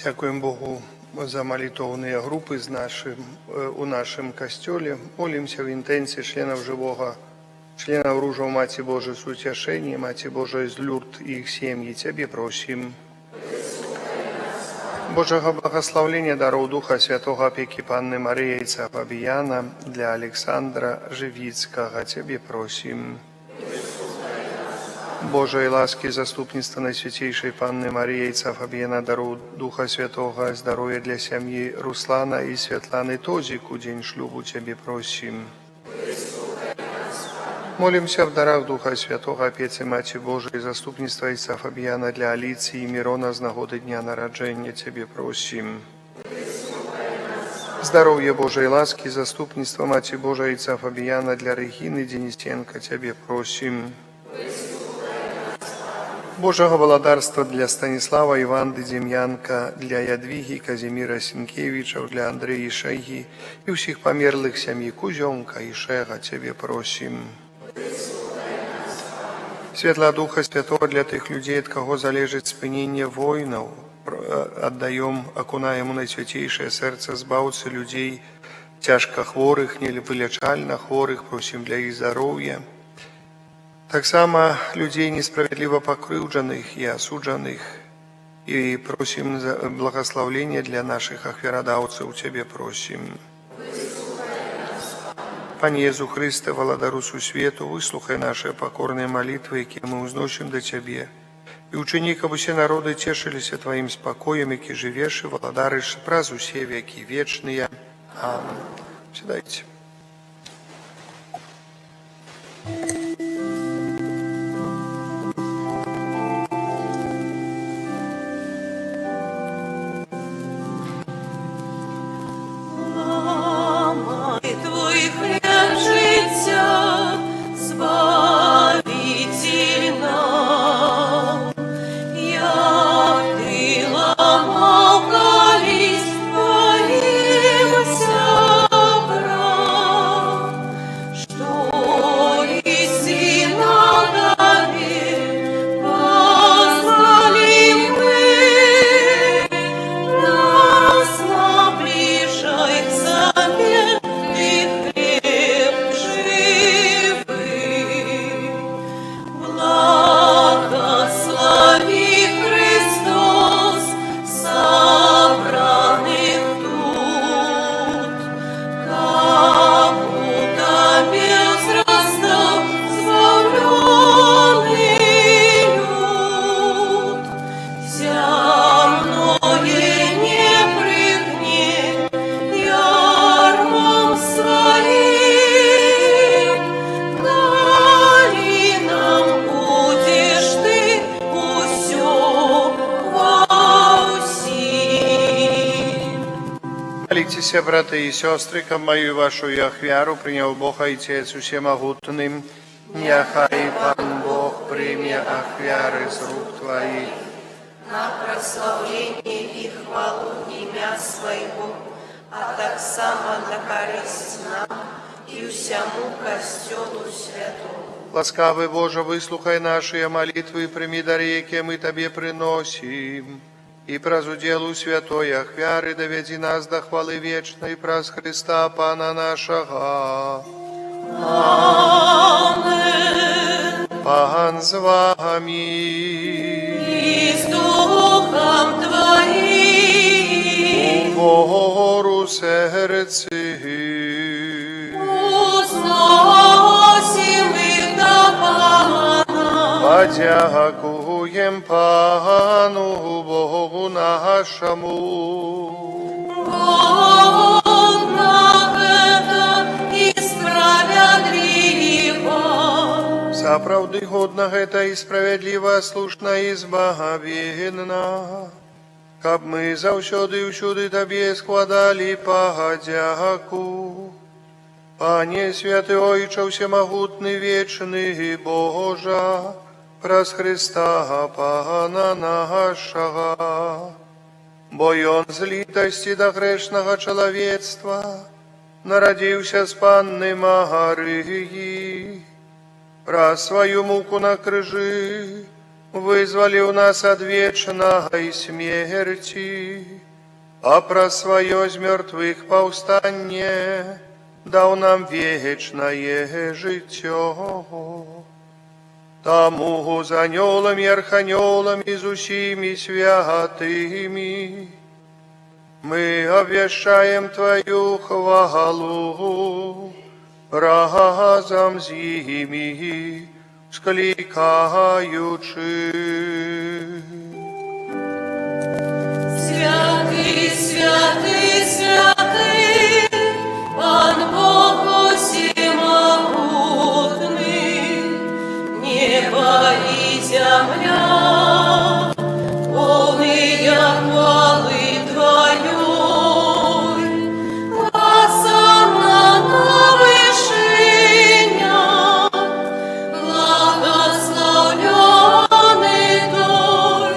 Дякуємо Богу за молитовные группы у нашем костеле. Молимся в интенции членов живого, членов Ружа Мати Божией с утешением, Мати Божией из Люрд и их семьи. Тебе просим. Божьего благословения, даров Духа Святого, опеки Панны Марии и Отца Фабияна для Александра Живицкого. Тебе просим. Божией ласки и заступництва Наисвятейшей Панны Марии и Отца Фабияна, дару Духа Святого, здоровья для семьи Руслана и Светланы Тозику, день шлюбу Тебе просим. Молимся в дарах Духа Святого, опецы Мати Божией, заступництва Отца Фабияна для Алиции и Мирона с нагоды дня народжения Тебе просим. Здоровья Божией ласки и заступництва Мати Божией Отца Фабияна для Регины Денисенко Тебе просим. Божьего владарства для Станислава Иванды Демьянка, для Ядвиги Казимира Сенкевича, для Андрея Шайги и всех померлых семьи Кузенка и Шега Тебе просим. Светла Духа Святого для тех людей, от кого залежит спынение воинов, отдаем, окунаем у Наисвятейшее сердце Збавцы людей, тяжко хворых, невылечально хворых, просим для их здоровья. Так само людей несправедливо покрывдженных и осудженных, и просим за благословление для наших ахверодавцев, Тебе просим. Пане Єзу Христе, владару свету, выслухай наши покорные молитвы, які мы узносим до Тебе, и учини, кабы все народы тешились Твоим спокоем, які живешь и владаришь праз усе веки вечные. Аминь. Сідайте. Твой хліб життя, збавитель Молитеся, браты и сестры, ко мою вашу ахвяру принял Бог Отец Всемогутным, няхай Пан Бог приме ахвяры с рук Твоих. на прославление и хвалу имя Своего, а так само на користь нам и всему костелу святому. Ласкавый Боже, выслухай наши молитвы и прими дары, яке мы Тебе приносим. И прозуделу святой ахвяры доведи нас до хвалы вечной праз Христа Пана нашего. Аминь. Пан с вами. И с Духом Твоим Вору сердце. узносим их до Пана. Подякуем Пану Богу нашему. Бог на это и справедливо. Заправды годно это и справедливо, слушно и збагавенна. Каб мы завсёды всюди Тебе складали подяку. Пане святый Ойче всемогутный вечный Божа, праз Христа Пана нашего. Бо Он з літості до грешного человецтва народився з Панни Марії, праз свою муку на крижи вызволил нас от вечной смерти, а праз свое з мертвых повстание дал нам вечное житье. Тому за анёлами и арханёлами и усими святыми мы обвещаем Твою хвалу, разом с ними скликаючи. Святый, святый, святый, Пан Бог всемогутный, небо и земля, полные хвалы Твоей, осанна вышиня, благословленный Той,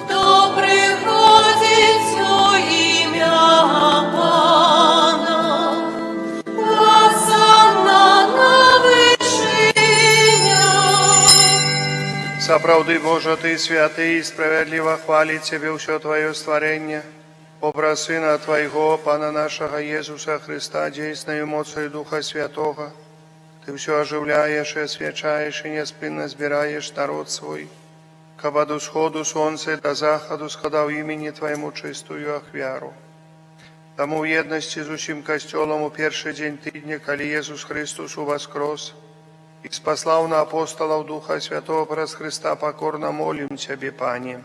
кто приходит в имя Пана. Заправды, Боже, Ты святый и справедливо хвалит Тебе все Твое створение. Образ Сына Твоего, Пана нашего Иисуса Христа, действенную мощью Духа Святого, Ты все оживляешь и освещаешь, и неспинно сбираешь народ свой. Каба до сходу солнца до заходу схода в имени Твоему чистую ахвяру. Тому в едности с усим костелом у первый день тыдня, коли Иисус Христос у воскрес, и спаслал на апостолов Духа Святого праз Христа, покорно молим Тебе, Пане.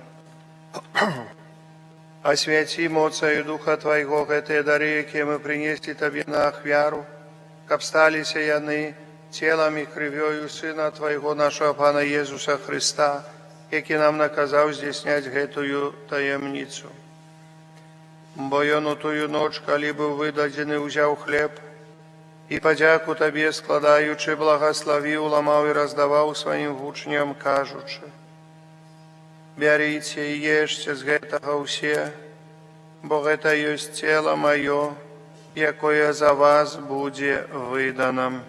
Освяти моцею Духа Твоего эти дары, яке мы принесли Тебе на ахвяру, каб сталися яны телом и кровью Сына Твоего, нашего Пана Иисуса Христа, яке нам наказал здійснять эту таємницю. Бо Он у тую ночь, коли был выдадены, взял хлеб, и подяку Тебе складаючи, благословил, ламал и раздавал своим учням, кажучи: «Берите и ешьте с этого все, бо это есть тело мое, якое за вас будет выдано».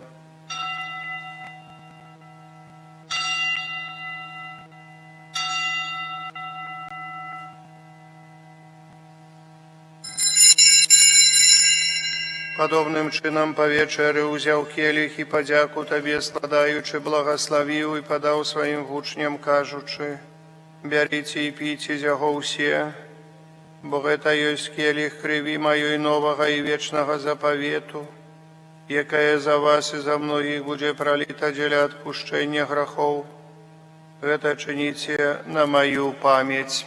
Подобным чином по вечере узял келих и подяку Тебе складаючи, благословил и подал своим учням, кажучи: «Берите и пейте з його все, бо это есть келих крови моей нового и вечного заповету, якая за вас и за многих будет пролита для отпущения грехов. Это чините на мою память».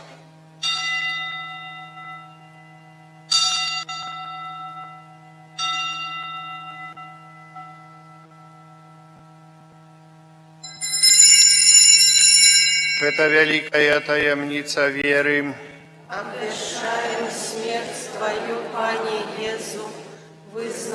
Это великая таемница веры. Обвещаем смерть Твою, Пане Иисус,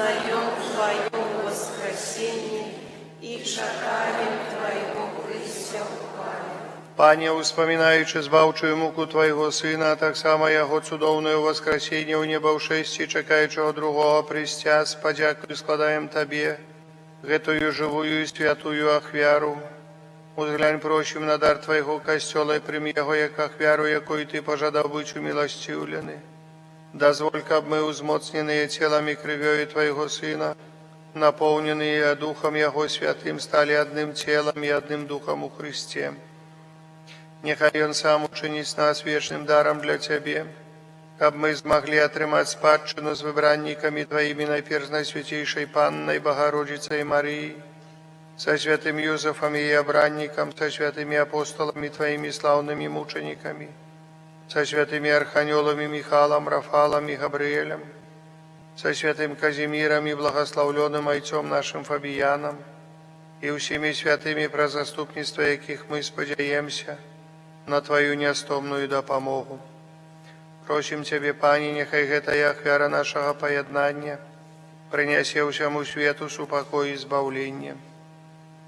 Признаем Твое воскресение и чекаем Твоего прийстя в хвале. Пане, успоминаючи збавчую муку Твоего Сина, так само Його цудовне воскресіння у небовшесті, чекаючого другого прийстя, з подякою складаємо Тобі, гэтую живую і святую ахвяру. Узглянь прощим на дар Твоего костела и прими его, як ахвяру, якою Ты пожадав быть умилостивлены. Дозволь, каб мы, узмоцненные телом и кровью Твоего Сына, наполненные Духом Его Святым, стали одним телом и одним Духом у Христе. Нехай Он сам учинить с нас вечным даром для Тебе, каб мы змогли отрымать спадщину с выбранниками Твоими, найперв Найсвятейшей Панной Богородицей Марии, со святым Юзефом и обранником, со святыми апостолами Твоими славными мучениками, со святыми архангелами Михаилом, Рафалом и Габриэлем, со святым Казимиром и благословленным отцом нашим Фабияном, и всеми святыми про заступництво, яких мы сподяемся на Твою неостомную допомогу. Просим Тебе, Пане, нехай гэтая ахвяра нашего поєднання принесе всему свету супокой и избавление.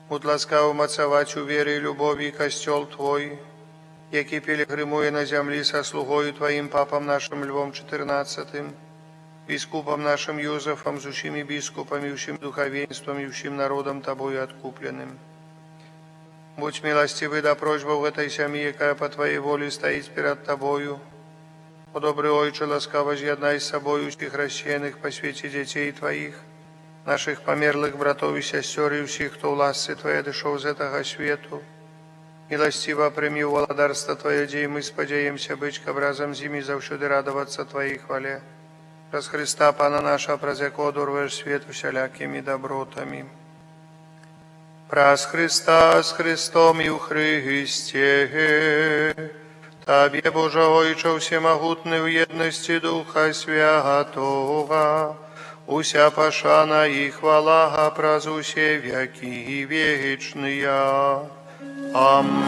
Будь ласкав мацаваць у вере и любови костел Твой, який пилигримує на землі со слугою Твоим папом нашим Львом XIV, біскупом нашим Юзефом, з усіми біскупами, всім духовенством и всім народом Тобою откупленным. Будь милостивый до просьбы в этой семье, якая по Твоей воле стоит перед Тобою. О добрый Ойче, ласкаво з'єднай з собою всіх розсіяних по світі дітей Твоїх, наших померлих братов и сестер, и всех, кто в ласце Твоей дошел из этого свету. Милостиво прими володарство Твое, где мы сподяемся быть к образом зими, завсюди радоваться Твоей хвале. Раз Христа, Пана наша, праз яко одурваєш свет всялякими добротами. Праз Христа, с Христом и у Христе, Тебе, Боже Ойче, всемогутный в едности Духа Святого, уся пошана и хвала праз усе веки вечные. Аминь.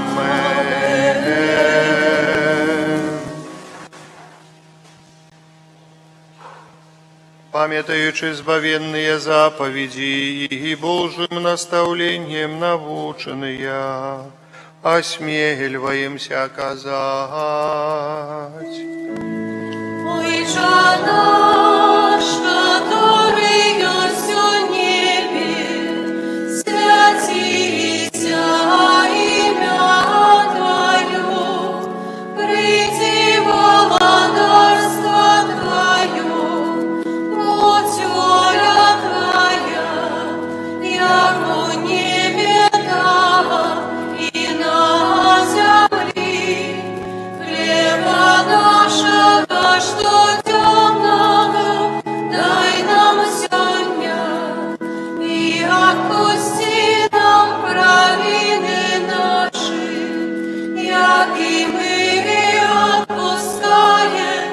Памятаючи избавенные заповеди и Божьим наставлением наученные, осмеливаемся оказать. Ойче наш, который есть в небе, святися имя Твое, приди володарство Твое, плоть воля Твоя, яко в небе там и на земли. Хлеба нашего, что темного, дай нам сегодня, и отпусти нам провины наши, яки мы отпускаем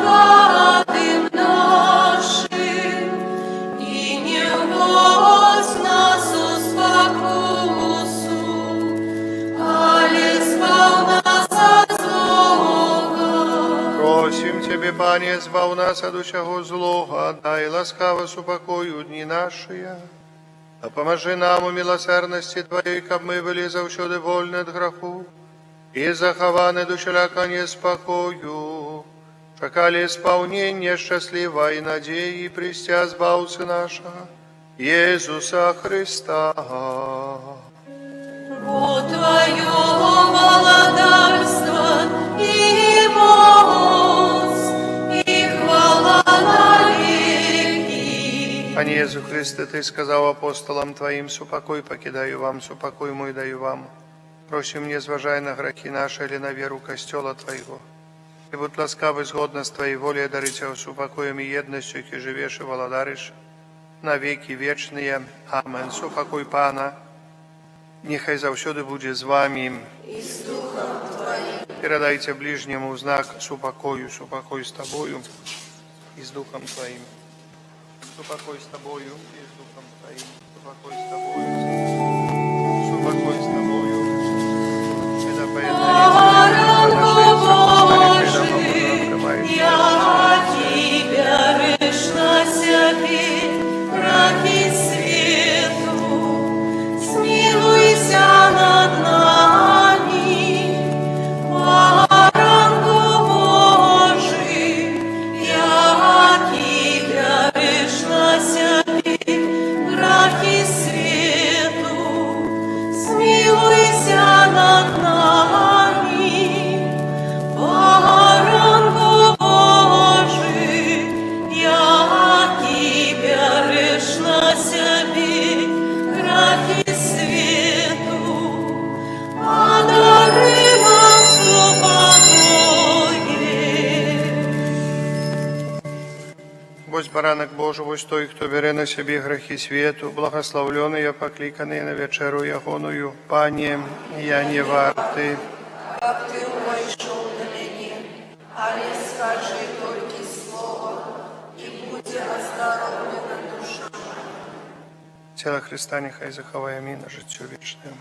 виноватым нашим, и не вводь нас в спокусу, али избав нас от злого. Просим Тебе, Пане, избав нас от усього злого, дай ласкаво супокою дни наши. А поможи нам у милосердности Твоей, каб мы были завсюди вольны от греху, и захованы до всяляка неспокою, чекали исполнения счастливой надеи, пристя збавцы нашего, Иисуса Христа. Вот Твое володарство и моц, и хвала навеки. Пане Иисус Христе, Ты сказал апостолам Твоим, супокой покидаю вам, супокой мой даю вам. Просим, не зважай на грехи наши или на веру костела Твоего. И будь ласкавый згодно с Твоей волей дарить супокоем и едностью, ки живешь и володаришь на веки вечные. Амен. Супокой Пана, нехай завсюди буде з вами. И с Духом Твоим. Передайте ближнему знак супокою, супокой с Тобою и с Духом Твоим. Супокой с Тобою и с Духом Твоим. Супокой с Тобою. Супокой с Тобою. Это Я Тебя решилась ранок Божий, ось той, хто бере на собі грехи світу, благословлений я покликаний на вечеру ягоную. Пані, я не вартий, Как ты увійшов до мене, але скажи тільки слово, і буде оздоровлена душа. тіло Христа нехай заховає мій на життю вічне.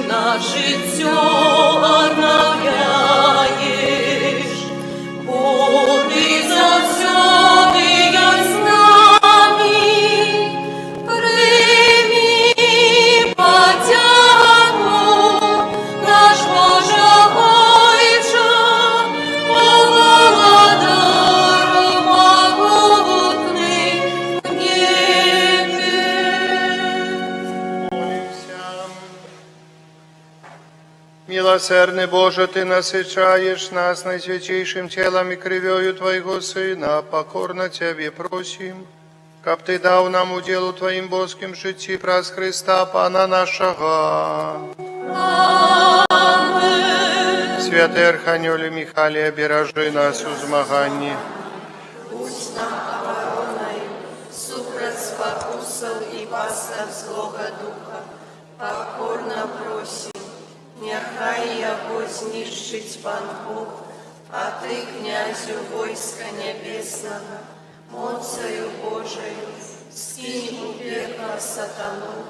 на життю обновляєш, бо ти завсьоди я з нами, прийми подяку, наш Боже Отче, благодаром могутний небе. Милосердный Боже, Ты насыщаешь нас наисвятейшим телом и кровью Твоего Сына, покорно Тебе просим, как Ты дал нам уделу Твоим боским житти праз Христа Пана нашего. Святый Архангеле Михале, обережи нас у змаганні. Будь нам обороною, супроть спокусов и пастов злого духа, покорно просим, нехай яго знищить Пан Бог, а Ты, князю войска небесного, моцею Божою, скинь у пекла сатану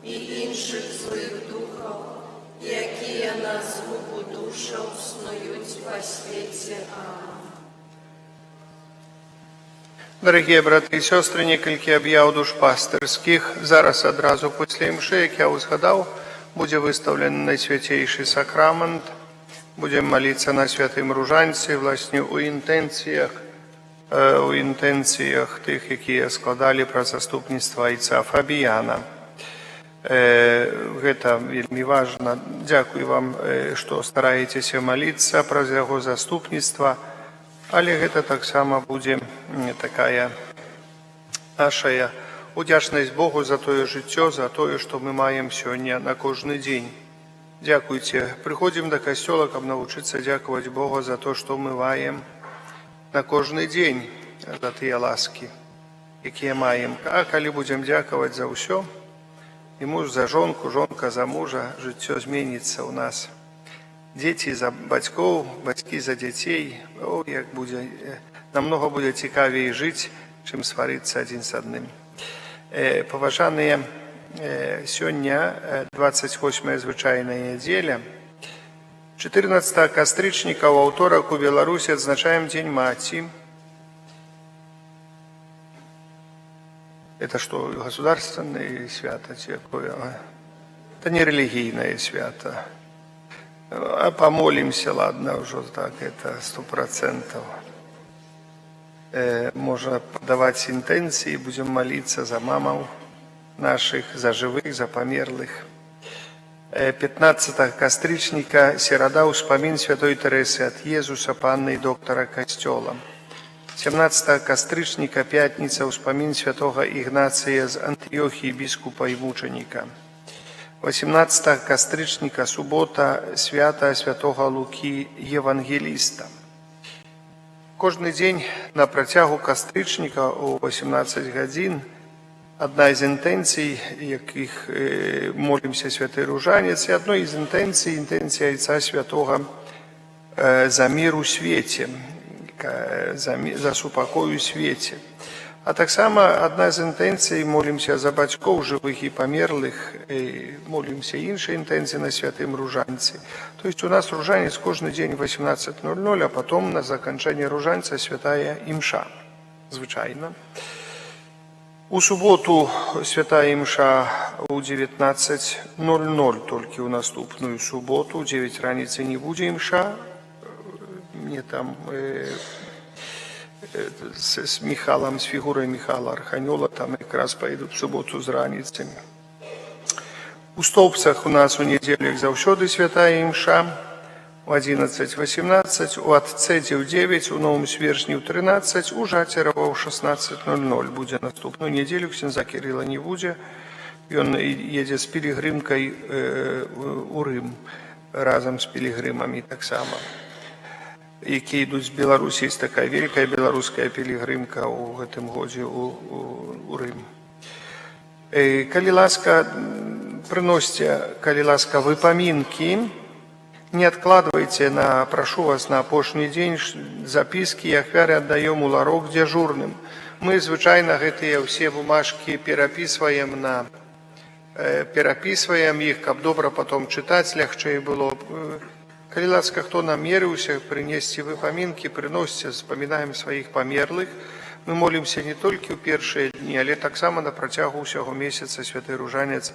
и інших злых духов, які на згубу душаў снують по свете. Аминь. Дорогі брати і сестри, некілька об'яв душпастерських. Зараз одразу після імши, як я узгадав, буде виставлений найсвятейший сакрамент. Будемо молитися на святим ружанці, власне, у інтенціях тих, які складали про заступництво отця Фабіяна. Гэта вельмі важна. Дякую вам, што стараецеся молиться про яго заступніцтва, але гэта таксама будзе такая наша удзячнасць Богу за тое жыццё, за тое, што мы маем сёння на кожны дзень. Дзякуйце. Прыходзім да касцёла, каб навучыцца дзякаваць Богу за то, што мы маем на кожны дзень, за тыя ласкі, якія маем. А калі будзем дзякаваць за ўсё, і муж за жонку, жонка за мужа, жыццё зменіцца ў нас. Дзеці за бацькоў, бацькі за дзяцей. О, як будзе, намного будзе цікавей жыць, чым сварыцца адзін з адным. Паважаныя, сёння 28-я звычайная нядзеля. 14 кастрычніка ў аўторак у Беларусі адзначаем Дзень маці. Это что, государственное свято какое? Это не религийное свято. А помолимся, ладно, уже так, это 100%. Можно подавать интенции, будем молиться за мамов наших, за живых, за померлых. 15 кастрычніка, серада, успомин святой Тересы от Иисуса, панны и доктора Костёла. 17 кастрычніка, пятница, успомин святого Игнация з Антиохии, бискупа и мученика. 18 кастрычніка, субота, свята святого Луки, евангелиста. Кожны дзень на працягу кастрычніка у 18 гадзін одна из интенций, яких молимся святый ружанец, и одной из интенций, интенция Отца Святого за мир у свете, за супокой у свете. А так само одна из интенций, молимся за бацькоў живых и померлых, и молимся іншай интенции на святым ружанце. То есть у нас ружанец каждый день в 18:00, а потом на заканчэнне ружанца святая имша, звычайно. У субботу святая имша у 19:00, только у наступную субботу, у 9 раніцы не будет имша. Мне там с Михалом, с фигурой Михала Архангела, там как раз пойдут в субботу с раніцы. У Столбцах у нас у неделях заўсёды святая имша, у 11:18, у Отцеде в 9, у Новом Свержні в 13, у Жатерова в 16:00 будет наступную неделю, ксенза Кирилла не будет, и он едет с пилигримкой у Рим, разом с пилигримами так само. Які йдуть з Білорусі, є така велика білоруська пілігримка у гэтым годзе у Рим. Калі ласка, приносите, калі ласка, выпоминки, не откладывайте прошу вас, на апошні день записки и ахвяры отдаем у ларок дежурным. Мы, звычайно, гэтыя все бумажки пераписываем на перапісваем іх, каб добра потом чытаць лягчэй было. Калі ласка, хто намерыўся прынесці выпамінкі, прыносьце, спамінаем сваіх памерлых. Мы молімся не толькі ў першыя дні, але таксама на працягу ўсяго месяца святы Ружанец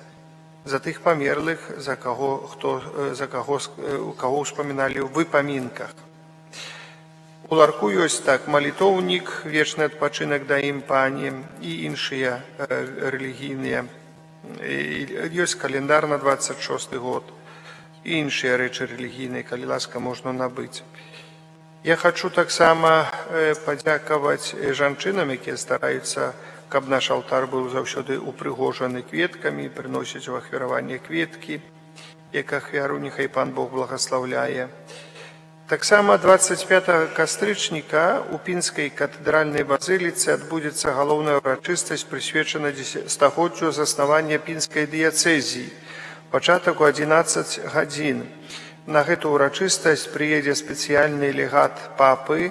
за тых памерлых, у каго ўспаміналі ў выпамінках. У ларку ёсць так малітоўнік, вечны адпачынак да ім пані і іншыя рэлігійныя. Ёсць календар на 26 год і іншыя рэчы рэлігійныя, калі ласка, можна набыць. Я хачу таксама падзякаваць жанчынам, якія стараюцца, каб наш алтар быў заўсёды упрыгожаны кветкамі, прыносяць у ахвяраванне кветкі, як ахвяру, няхай пан Бог благаслаўляе. Таксама 25 кастрычніка у Пінскай катэдральнай базыліцы адбудзецца галоўная ўрачыстасць, прысвечана стагоддзю заснавання Пінскай дыяцэзіі. Пачатак у 11 гадзін. На гэту ўрачыстасць прыедзе спецыяльны легат папы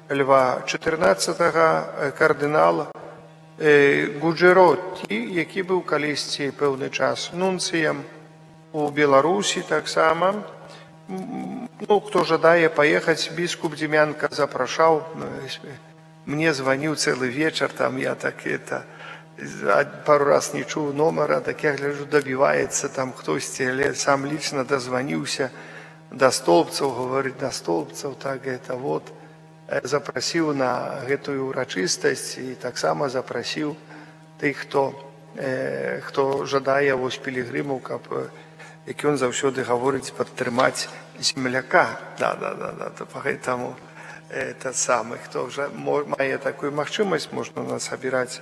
Льва XIV, кардынал Гуджэротті, які быў калісьці пэўны час нунцыем у Беларусі таксама. Хто жадае паехаць, біскуп Дзімянка запрашаў, мне званіў цэлы вечар, там я так пару раз не чуў нумара, так я гляджу, дабіваецца там хтосьці, але сам лічна дазваніўся да столбцаў, гаворыць, да столбцаў, так гэта вот, запрасіў на гэтую ўрачыстасць і таксама запрасіў тых, хто жадае вось пілігрымаў, каб, як ён заўсёды гаворыць, падтрымаць земляка. Поэтому это самы, хто вже мае такую магчымасць, можна насабіраць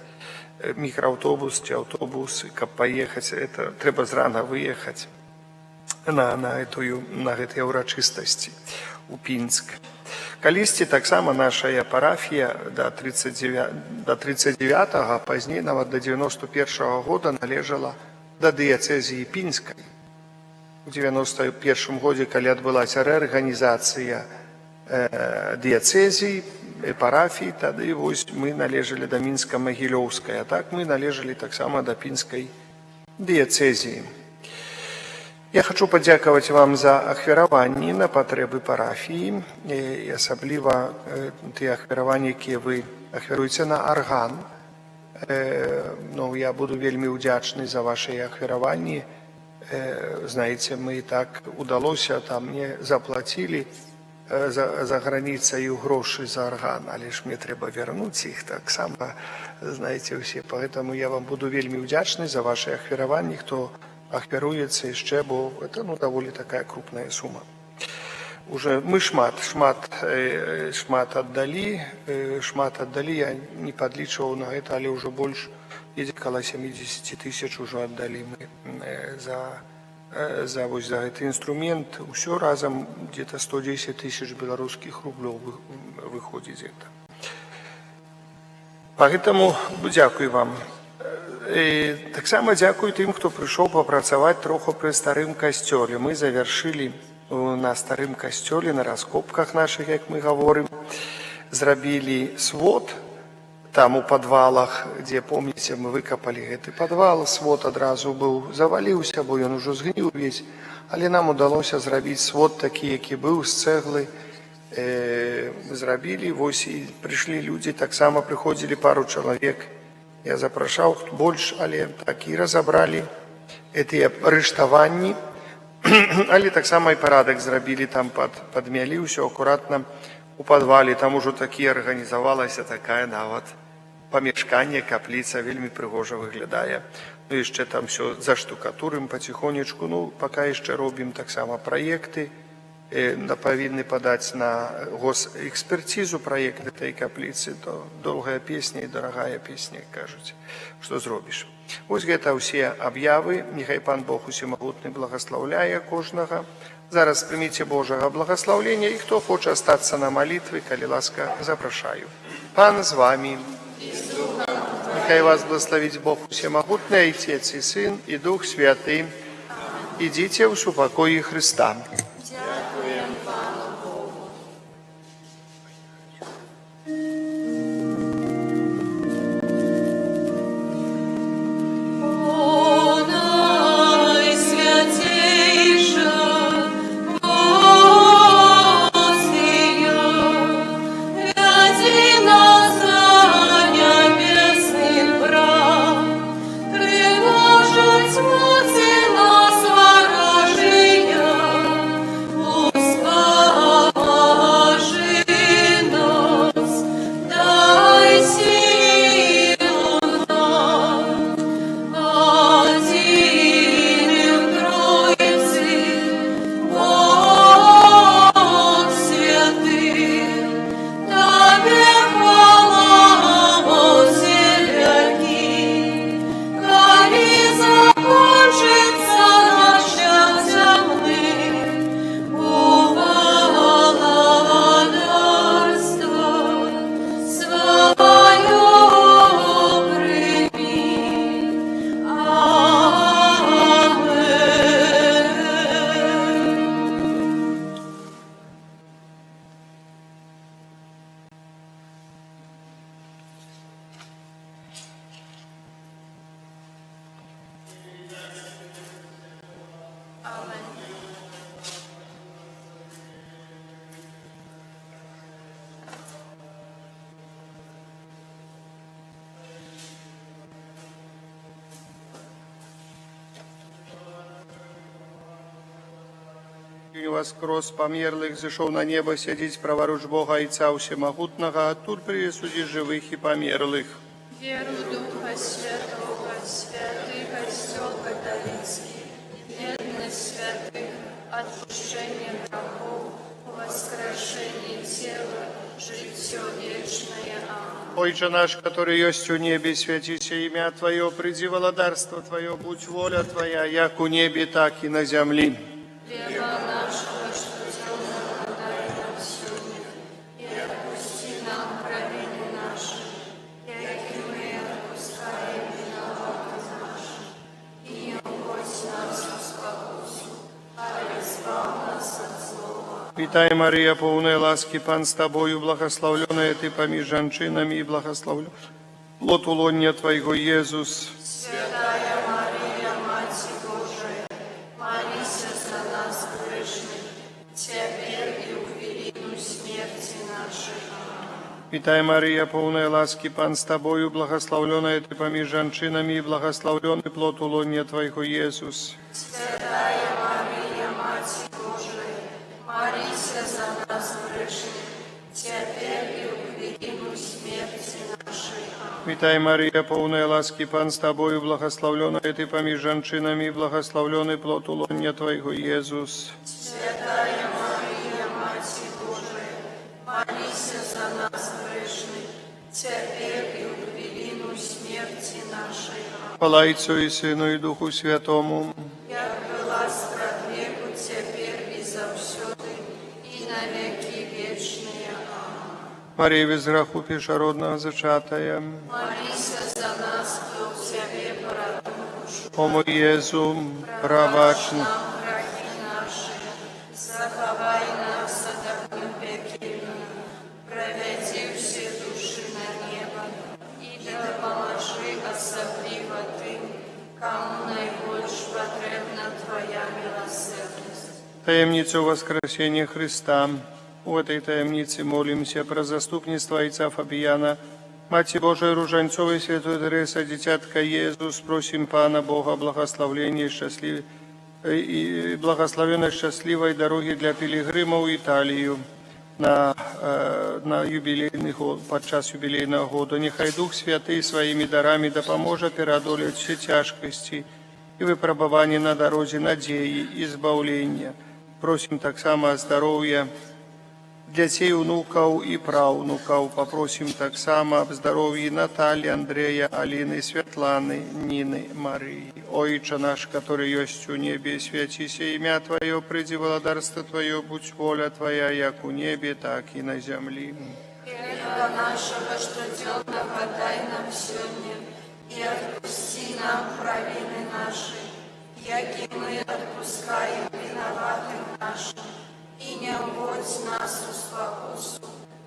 мікрааўтобус ці аўтобус, каб паехаць, трэба зрана выехаць на гэтай урачыстасці у Пінск. Калісьці таксама нашая парафія да 39-го, пазней нават да 91-го года належала да дыяцэзіі Пінскай. У 91 годзе, калі адбылася рэарганізацыя дыяцэзій, парафій, тады вось мы належалі да Мінска-Магілёўскай, а так мы належалі таксама да Пінскай дыяцэзіі. Я хачу падзякаваць вам за ахвяраванні на патрэбы парафіі, і асабліва тыя ахвяраванні, якія вы ахвяруеце на арган. Я буду вельмі ўдзячны за ваши ахвяраванні. Знаете, мы так удалося, там мне заплатили за границей гроши за орган, але ж мне треба вернуть их так само, знаете, все. Поэтому я вам буду вельмі удячный за ваши ахвяраванні, кто ахвяруется еще, бо это довольно такая крупная сумма. Уже мы шмат отдали, я не подлічваў на это, але уже больше, едзе каля 70 тысяч уже отдали мы за этот инструмент. Все разом где-то 110 тысяч белорусских рублей выходит где-то. Поэтому дякую вам. Так само дякую тем, кто пришел попрацаваць троху при старым касцёле. Мы завершили на старым касцёле, на раскопках наших, як мы говорим, зрабілі свод. Там у подвалах, где, помните, мы выкопали гэты подвал, свод адразу быў заваліўся, бо ён ужо згніў весь. Але нам удалося зрабіць свод такі, які быў з цэглы. Зрабілі, вось і прыйшлі людзі, таксама прыходзілі пару чалавек. Я запрашаў больш, але так і разабралі гэтыя рыштаванні. Але таксама і парадак зрабілі, там падмялі ўсё акуратна у подвале. Там ужо такі арганізавалася такая нават памяшканне, капліца, вельмі прыгожа выглядае. Яшчэ там все заштукатурым паціхонечку. Пока яшчэ робім таксама праекты. Павінны падаць на госэкспертизу праект этой капліцы. То доўгая песня і дарагая песня, кажуць. Што зробіш? Вось гэта ўсе аб'явы. Няхай пан Бог усемагутны благаслаўляе кожнага. Зараз прыміце Божага благаслаўлення, і хто хоча астацца на малітвы, калі ласка, запрашаю. Пан з вами. Нехай вас благословить Бог всемогутный, Отец и Сын, и Дух Святый. Идите в супокое Христа. О воскрес померлых, зашел на небо, сидеть праворуч Бога Отца Всемогутного, оттуда присудить живых и померлых. Веру Духа Святого, святый костел католицкий, бедность святых, отпущение грехов, воскрешение тела, житье вечное. Аминь. Отче наш, который есть у небе, святися имя Твое, приди владарство Твое, будь воля Твоя, як у небе, так и на земли. Хлеба нашего, что темного, дай нам сегодня, и отпусти нам провины наши, яки мы отпускаем виноватым нашим, и не уводь нас в спокусу, а избавь нас от злого. Витай, Мария, полная ласки, Пан с Тобою, благословленная Ты поміж женщинами, и благословлен плод лоння Твоего, Иисус. Святая Мария, Мать Божия, молись за нас грешных, теперь и в великую смерти нашей. Аминь. Витай, Мария, полная ласки, Пан с Тобою, благословленная Ты поміж женщинами, и благословленный плод лоння Твоего, Иисус. Святая Мария, Мать Божия, молись за нас грешных, теперь и в великую смерти нашей. Аминь. Витай, Мария, полная ласки, Пан с Тобою, благословленная Ты поміж женщинами, и благословленный плод лоння Твоего, Иисус. Святая Мария, Мать Божия, молись за нас грешных, теперь и в великую смерти нашей. Аминь. Хвала Отцу и Сыну и Духу Святому. Як была страх веку, теперь и завсёды, и на веки вечные. Аминь. Мария, без греху первородного зачатая, Молись за нас, кто в тебе продумуш. о мой Иезу, пробач нам. Нам грехи наши, заховай нас от огня пекельного, проведи все души на небо, и да поможи особливо тем, кому наибольше потребна Твоя милосердность. Таємницю воскресения Христа. В этой таємниці молимся про заступництво Отца Фабияна, Мати Божией Ружанцовой, Святой Тереса, Дитятка Иисус, просим Пана Бога благословения и благословенной счастливой дороги для пилигримов в Италию на юбилейный год, подчас юбилейного года. Нехай Дух Святый своими дарами да поможет преодолеть все тяжкости и выпробования на дороге надеи и избавления. Просим так само здоровья дзяцей, унукаў і праўнукаў. Попросім таксама аб здароўі Натальи, Андрея, Алины, Светланы, Нины, Марии. Отче наш, который есть у небе, святися имя Твое, приди владарство Твое, будь воля Твоя, як у небе, так и на земли. Хлеба нашего, что темного, дай нам сегодня, и отпусти нам провины наши, яки мы отпускаем виноватым нашим, и не уводь нас в спокусу,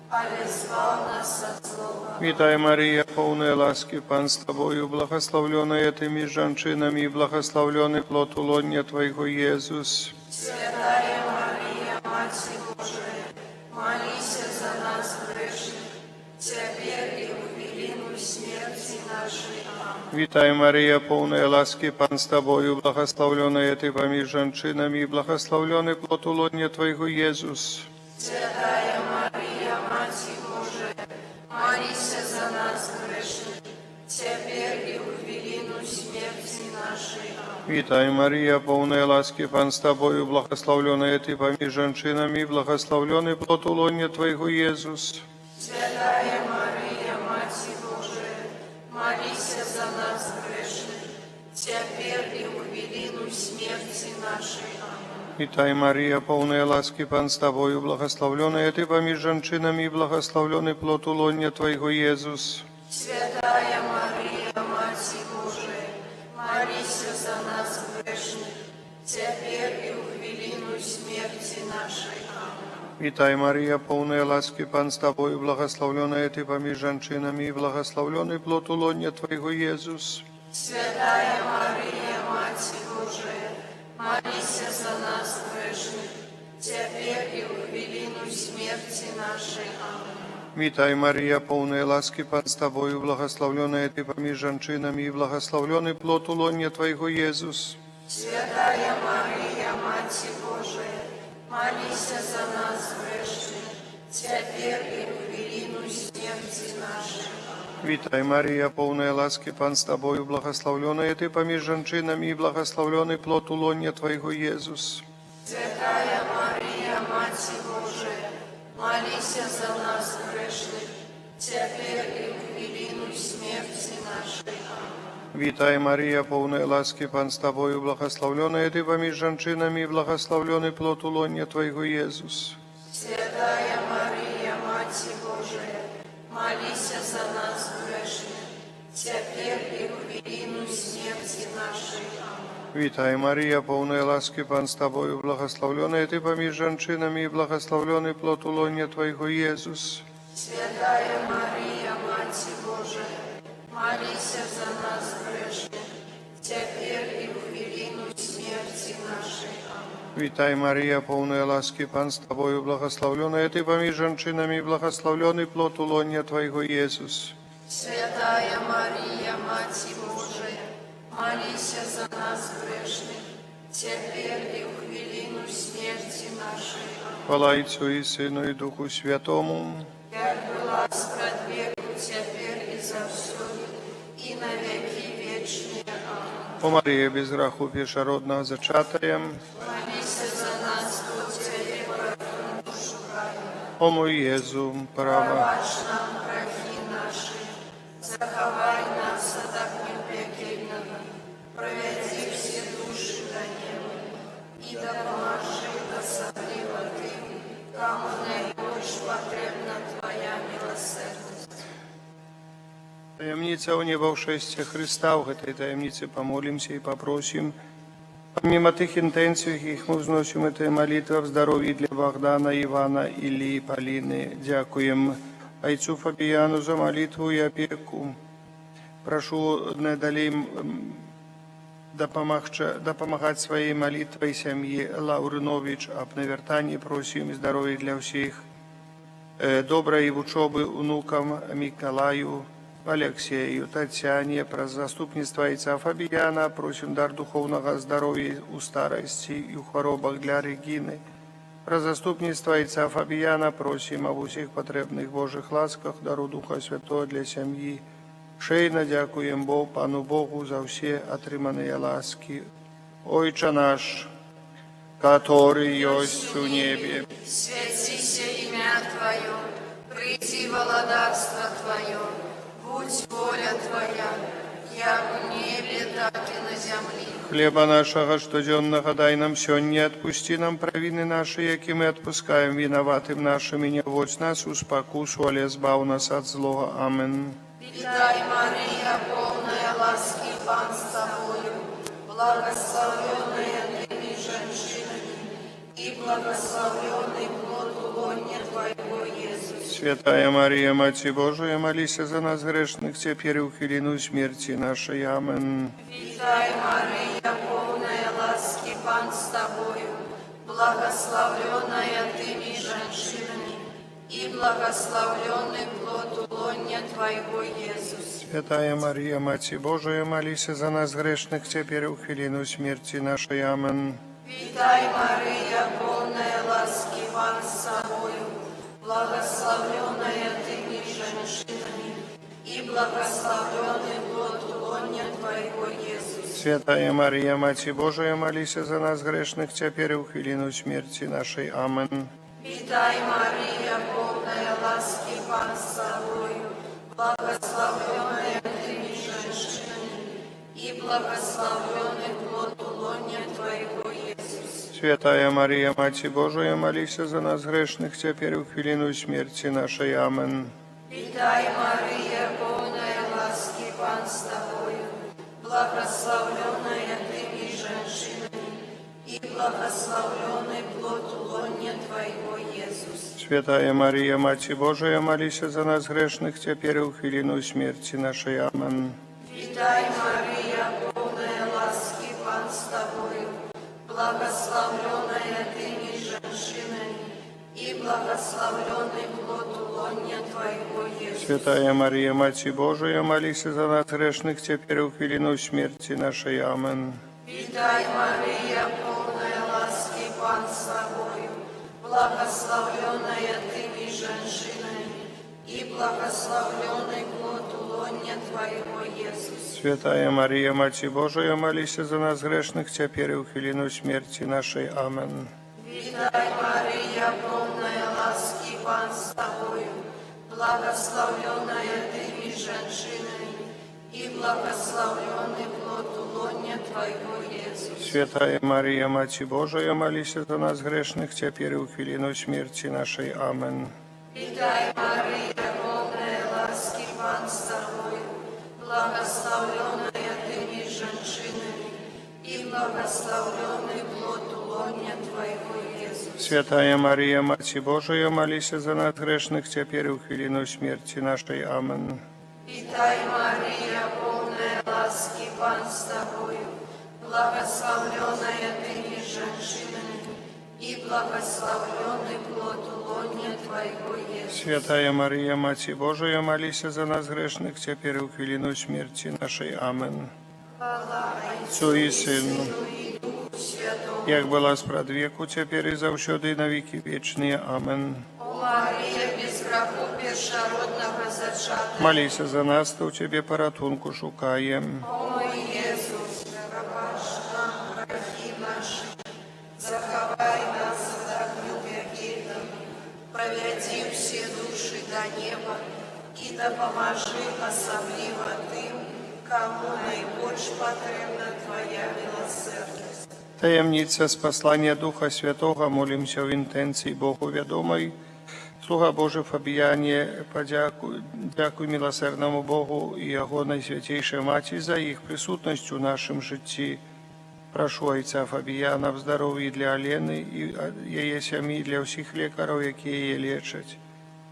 а избавь нас от злого. Витай, Мария, полная ласки, Пан с Тобою, благословленная Ты между женщинами, и благословленный плод лоння Твоего, Иисус. Святая Мария, Мать Божия, молись за нас грешных, теперь и в великую смерти нашей. Аминь. Витай, Мария, полная ласки, Пан с Тобою, благословленная Ты поміж женщинами, и благословленный плод лоння Твоего, Иисус. Святая Мария, Мать Божия, молись за нас грешных, теперь и в великую смерти нашей. Аминь. Витай, Мария, полная ласки, Пан с Тобою, благословленная Ты поміж женщинами, и благословленный плод лоння Твоего, Иисус. Святая Мария, Мать Божия, молись за нас грешных, теперь и в великую смерти нашей. Аминь. Витай, Мария, полная ласки, Пан с Тобою, благословленная Ты поміж женщинами, и благословленный плод лоння Твоего, Иисус. Святая Мария, Мать Божия, молись за нас грешных, теперь и в великую смерти нашей. Аминь. Витай, Мария, полная ласки, Пан с Тобою, благословленная Ты поміж женщинами, и благословленный плод лоння Твоего, Иисус. Святая Мария, Мать Божия, молись за нас грешных, теперь и в великую смерти нашей. Аминь. Витай, Мария, полная ласки, Пан с Тобою, благословленная Ты поміж женщинами, и благословленный плод лоння Твоего, Иисус. Святая Мария, Мать Божия, молися за нас грешних, теперь и в хвилину смерти нашей. Вітай, Марія, повна ласки, Пан з тобою, благословлена ти поміж жінками, і благословлений плод улоння Твоєго, Єсус. Святая Мария, Мать Божия, молися за нас грешных, теперь и в хвилину смерти нашей. Вітай, Марія, повна ласки, Пан з тобою, благословлена ти поміж жінками, і благословлений плод улоння Твоєго, Єсус. Святая Мария, Мать Божия, молися за нас грешных, теперь и в хвилину смерти нашей. Вітай, Марія, повна ласки, Пан з тобою, благословлена ти поміж жінками, і благословлений плод улоння Твоєго, Єсус. Святая Мария, Мать Божия, молися за нас грешных, теперь и в хвилину смерти нашей. Вітай, Марія, повна ласки, Пан з тобою, благословлена ти поміж жінками, і благословлений плод улоння Твоєго, Єсус. Святая Мария, Мать Божия, молися за нас грешных, теперь и в хвилину смерти нашей. Хвала Отцю і Сину, і Духу Святому. Как была спред веку, теперь и за все, и на веки вечные. Аминь. О Марія, без граху першородного зачатая, Молися за нас, Господи, душу раю. о мой Єзу, право. Пробачь нам грехи наши, заховай нас от огня пекельного, проведи все души до неба, и допоможи особливо тем, кому наибольш потребна Твоя милосердность. Таємниця унівавшестя Христа, в этой таємниці помолимся и попросим. Помимо тих интенций, яких мы взносим, этой молитвы в здоровье для Богдана, Ивана, Ильи, Полины. Дякуем отцу Фабияну за молитву и опеку. Прошу надалей допомагать своей молитвой семье Лаурнович об навертании. Просим здоровья для всех. Доброй учебы внукам Миколаю, Алексею, Татьяне, про заступництво отца Фабияна, просим дар духовного здоровья у старости и у хворобах для Регины. Про заступництво отца Фабияна просим об усіх потребных Божьих ласках, дару Духа Святого для семьи. Шейно дякуем Пану Богу за все отриманные ласки. Отче наш, который есть у небе, Святися имя Твое, приди володарство Твое, будь воля Твоя, як в небе, так и на земле. хлеба нашего штоденного дай нам сёння, отпусти нам провины наши, яки мы отпускаем виноватым нашим, и не вводь нас у спокусу, але избав нас от злого. Амин. Вітай, Марія, полная ласки, Пан с Тобою, благословенная Ты между женщинами, и благословенный плод улонья Твоего, Иисус. Святая Мария, Мать Божия, молись за нас грешных, теперь и в хвилину смерти нашей. Амин. Вітай, Марія, полная ласки, Пан с Тобою, благословенная Ты между женщинами, и благословенный плод улонья Твоего, Иисус. Святая Мария, Мать Божия, молись за нас грешных, теперь и в хвилину смерти нашей. Амин. Вітай, Марія, полная ласки, Пан с Тобою, благословенная Ты между женщинами, и благословенный плод улонья Твоего, Иисус. Святая Мария, Мать Божия, молись за нас грешных, теперь и в хвилину смерти нашей. Амин. Вітай, Марія, полная ласки, Пан с Тобою, благословенная Ты между женщинами, и благословенный плод улонья Твоего, Иисус. Святая Мария, Мать Божия, молись за нас грешных, теперь и в хвилину смерти нашей. Амин. Вітай, Марія, полная ласки, Пан с Тобою, благословенная Ты между женщинами, и благословенный плод улонья Твоего, Иисус. Святая Мария, Мать Божия, молись за нас грешных, теперь и в хвилину смерти нашей. Амин. Вітай, Марія, полная ласки, Пан с Тобою, благословенная Ты между женщинами, и благословенный плод улонья Твоего, Иисус. Святая Мария, Мать Божия, молись за нас грешных, теперь и в хвилину смерти нашей. Амин. Вітай, Марія, полная ласки, Пан с Тобою, благословленная Ты между женщинами, и благословленный плод лоня Твоего, Иисус. Святая Мария, Мать Божия, молись за нас грешных, теперь и в хвилину смерти нашей. Амен. Витай, Мария, полная ласки, Пан с Тобою, благословленная Ты между женщинами, и благословленный плод лоня Твоего, Иисус. Святая Мария, Мать Божия, молись за нас грешных, теперь и в хвилину смерти нашей. Амен. Витай, Мария, полная ласки, Пан с Тобою, благословленная Ты между женщинами, и благословленный плод лоня Твоего, Иисус. Святая Мария, Мать Божия, молись за нас грешных, теперь и в хвилину смерти нашей. Амен. Витай, Мария, полная ласки, Пан с Тобою, благословленная Ты между женщинами, и благословленный плод лоня Твоего, Иисус. Святая Мария, Мать Божия, молись за нас грешных, теперь и в хвилину смерти нашей. Амен. Отцу и Сыну, як была спрад веку, теперь и завсёды на веки вечные. Амен. О Мария, без греху першородного зачата, Молись за нас, то у Тебе поратунку шукаем. о мой Иисус, рабаш нам грехи наши, заховай нас от огню пекельного, проведи все души до неба, и да поможи особливо тим, кому найбільш потрібна Твоя милосердність. Таємниця спаслання Духа Святого, молимся в інтенції Богу відомої. Слуга Божий Фабіяні, дякуй милосердному Богу і Його Найсвятейшей Маті за їх присутність у нашому житті. Прошу отця Фабіяна в здоров'ї для Олени і її сім'ї, для всіх лікарів, які її лечать.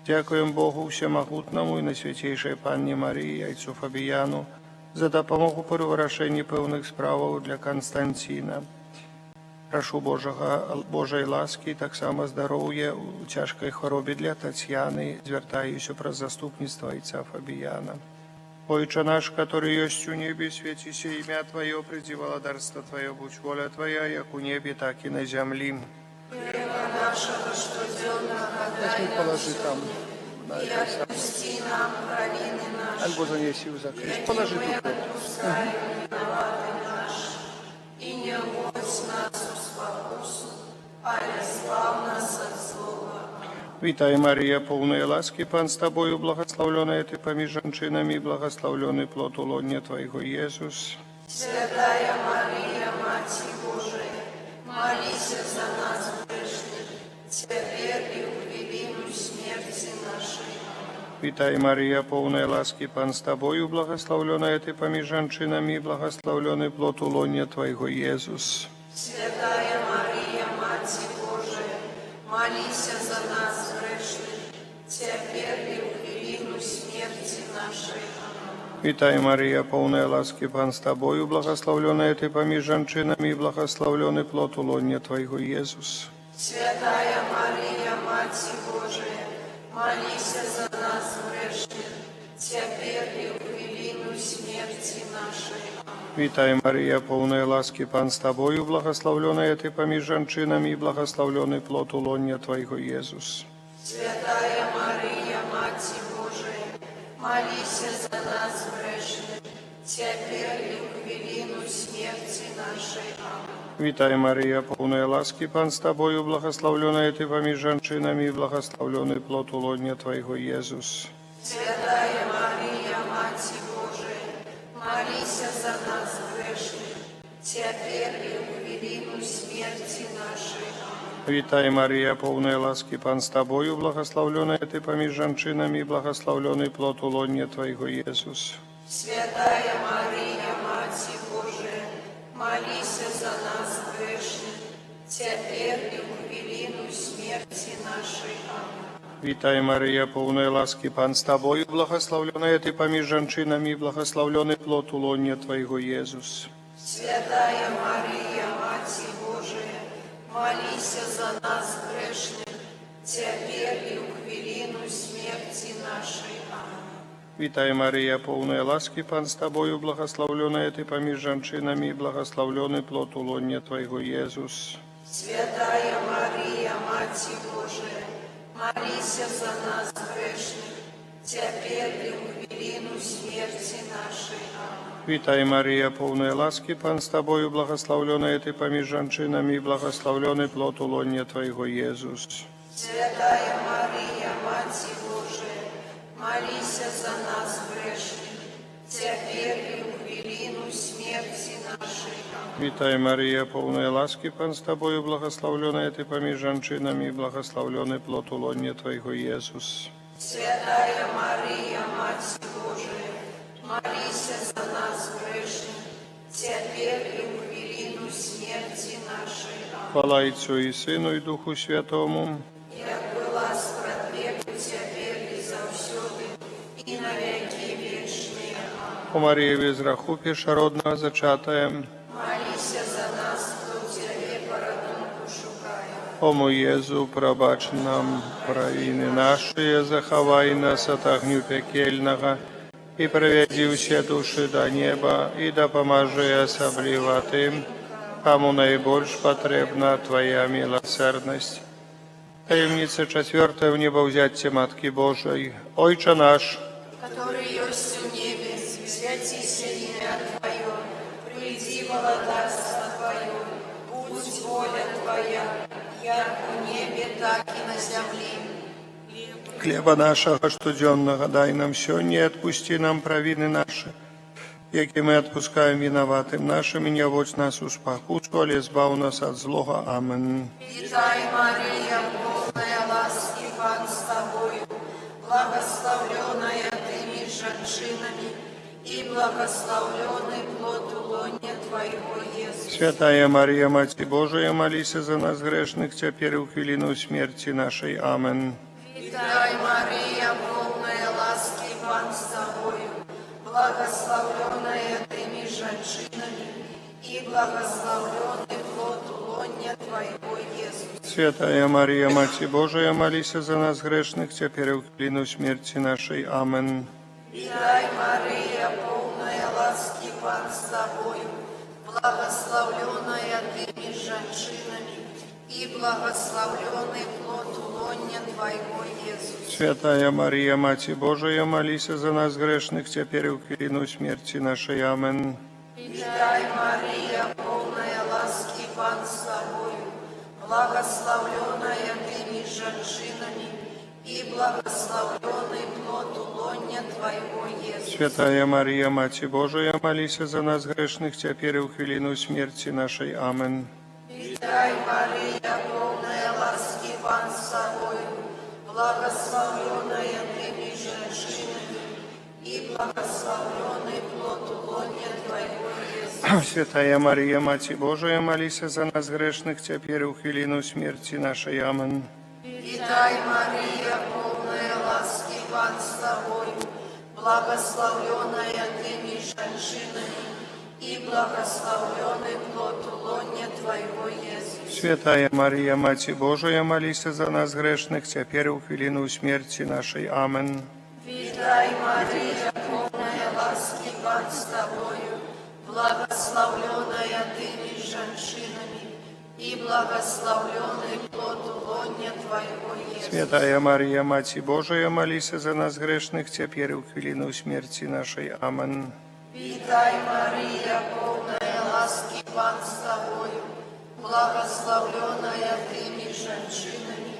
Дякуємо Богу Всемогутному і Найсвятейшей Панні Марії, отцу Фабіяну, за допомогу при вирішенні певних справ для Константина. Прошу Божої ласки і так само здоров'я у тяжкій хворобі для Тетяни, звертаюся про заступництво отця Фабіяна. Отче наш, который есть у небе, светися имя Твое, приди владарство Твое, будь воля Твоя, як у небе, так и на земле. Хлеба нашего, что дневного дай нам Положи там, и отпусти нам провины наши, альбо занеси в закрест. Положи мы тут. отпускаем виноватым нашим, и не вводь нас в спокусу, а избав нас от злого. Витай, Мария, полная ласки, Пан с Тобою, благословленная Ты поміж женщинами, благословленный плод лоня Твоего, Иисус. Святая Мария, Мать Божия, молись за нас грешных, теперь и в хвилину смерти нашей. Витай, Мария, полная ласки, Пан с Тобою, благословленная Ты поміж женщинами, благословленный плод лоня Твоего, Иисус. Святая Мария, Мать Божия, молись за нас грешных, теперь и в хвилину смерти нашей. Витай, Мария, полная ласки, Пан с Тобою, благословленная Ты поміж женщинами, благословленный плод лоня Твоего, Иисус. Святая Мария, Мать Божия, молись за нас грешных, теперь и в хвилину смерти нашей. Витай, Мария, полная ласки, Пан с Тобою, благословленная Ты поміж женщинами, благословленный плод лоня Твоего, Иисус. Святая Мария, Мать Божия, молись за нас грешных, теперь и в хвилину смерти нашей. Витай, Мария, полная ласки, Пан с Тобою, благословленная Ты поміж женщинами, благословленный плод лоня Твоего, Иисус. Святая Мария, Мать Божия, молись за нас грешных, теперь и в хвилину смерти нашей. Витай, Мария, полная ласки, Пан с Тобою, благословленная Ты поміж женщинами, благословленный плод лоня Твоего, Иисус. Святая Мария, Мать Божия, молись за нас грешных, теперь и в хвилину смерти нашей. Витай, Мария, полная ласки, Пан с Тобою, благословленная Ты поміж женщинами, благословленный плод лоня Твоего, Иисус. Святая Мария, Мать Божия, молись за нас грешных, теперь и в хвилину смерти нашей. Витай, Мария, полная ласки, Пан с Тобою, благословленная Ты поміж женщинами, благословленный плод лоня Твоего, Иисус. Святая Мария, Мать Маці Божия, молися за нас грешных, теперь и в хвилину смерти нашей. Аминь. Witaj Maryja, pełna łaski, Pan z Tobою, błogosławiona Ty pomiędzy żonami i błogosławiony plod łonia Twojego Jezus. Святая Мария, Маці Божия, молися за нас грешных, теперь и в хвилину смерти нашей. Аминь. Witaj Maryja, pełna łaski, Pan z Tobою, błogosławiona Ty pomiędzy żonami i błogosławiony plod łonia Twojego Jezus. Святая Мария, Маці Божия, молися за нас грешных, теперь и в хвилину смерти нашей. Аминь. Chwała Ojcu i Synu i Duchu Świętemu. Jak była sprzed wieku, теперь и завсёды, и на веки вечные. Аминь. O Maryję bez rachu pierworodna zaczatая. Молися за нас, кто Тебе порятунку шукає. O mój Jezu, probacz nam prawiny nasze, zachowaj nas od ogniu piekielnego i prowadzi się duszy do nieba i dopomaże osobliwa tym, komu najbardziej potrzebna Twoja miłosierność. Tajemnica czwarta w niebowzięcie Matki Bożej. Ojcze nasz, Который есть в небе, святися имя Твое, приди владарство Твое, будь воля Твоя, як у небе, так и на земле. chleba naszego codziennego daj nam сегодня i odpuści nam prawiny nasze, jakie my odpuszczamy winowatym naszym i nie wódź nas u spokójstwa, ale zbaw nas od złego. Amen. Витай, Мария, полная ласки, Пан с Тобою, благословленная Ты между женщинами, и благословленный плод лоня Твоего, Иисус. Świętaja Maryja, Macie Bożej, молися za nas grzesznych, теперь u chwilinu śmierci naszej. Amen. Витай, Мария, полная ласки, Пан с Тобою, благословленная Ты между женщинами, и благословленный плод лоня Твоего, Иисус. Świętaja Maryja, Macie Bożej, молися za nas grzesznych, теперь u chwilinu śmierci naszej. Amen. Витай, Мария, полная ласки, Пан с Тобою, благословленная Ты между женщинами, и благословленный плод лоня Твоего, Иисус. Świętaja Maryja, Macie Bożej, молися za nas grzesznych, теперь u chwilinu śmierci naszej. Amen. Витай, Мария, полная ласки, Пан с Тобою, благословленная Ты между женщинами, и благословленный плод лоня Твоего, Иисус. Świętaja Maryja, Macie Bożej, молися za nas grzesznych, теперь u chwilinu śmierci naszej. Amen. Витай, Мария, полная ласки, Пан с Тобою, благословленная Ты между женщинами, и благословленный плод лоня Твоего, Иисус. Świętaja Maryja, Macie Bożej, молися za nas grzesznych, теперь u chwilinu śmierci naszej. Amen. Витай, Мария, полная ласки, Пан с Тобою, благословленная Ты между женщинами, и благословленный плод лоня Твоего, Иисус. Świętaja Maryja, Macie Bożej, молися za nas grzesznych, теперь u chwilinu śmierci naszej. Amen. Витай, Мария, полная ласки, Пан с Тобою, благословленная Ты между женщинами, и благословленный плод лоня Твоего, Иисус. Świętaja Maryja, Macie Bożej, молися za nas grzesznych, теперь u chwilinu śmierci naszej. Amen. Витай, Мария, полная ласки, Пан с Тобою, благословленная Ты между женщинами,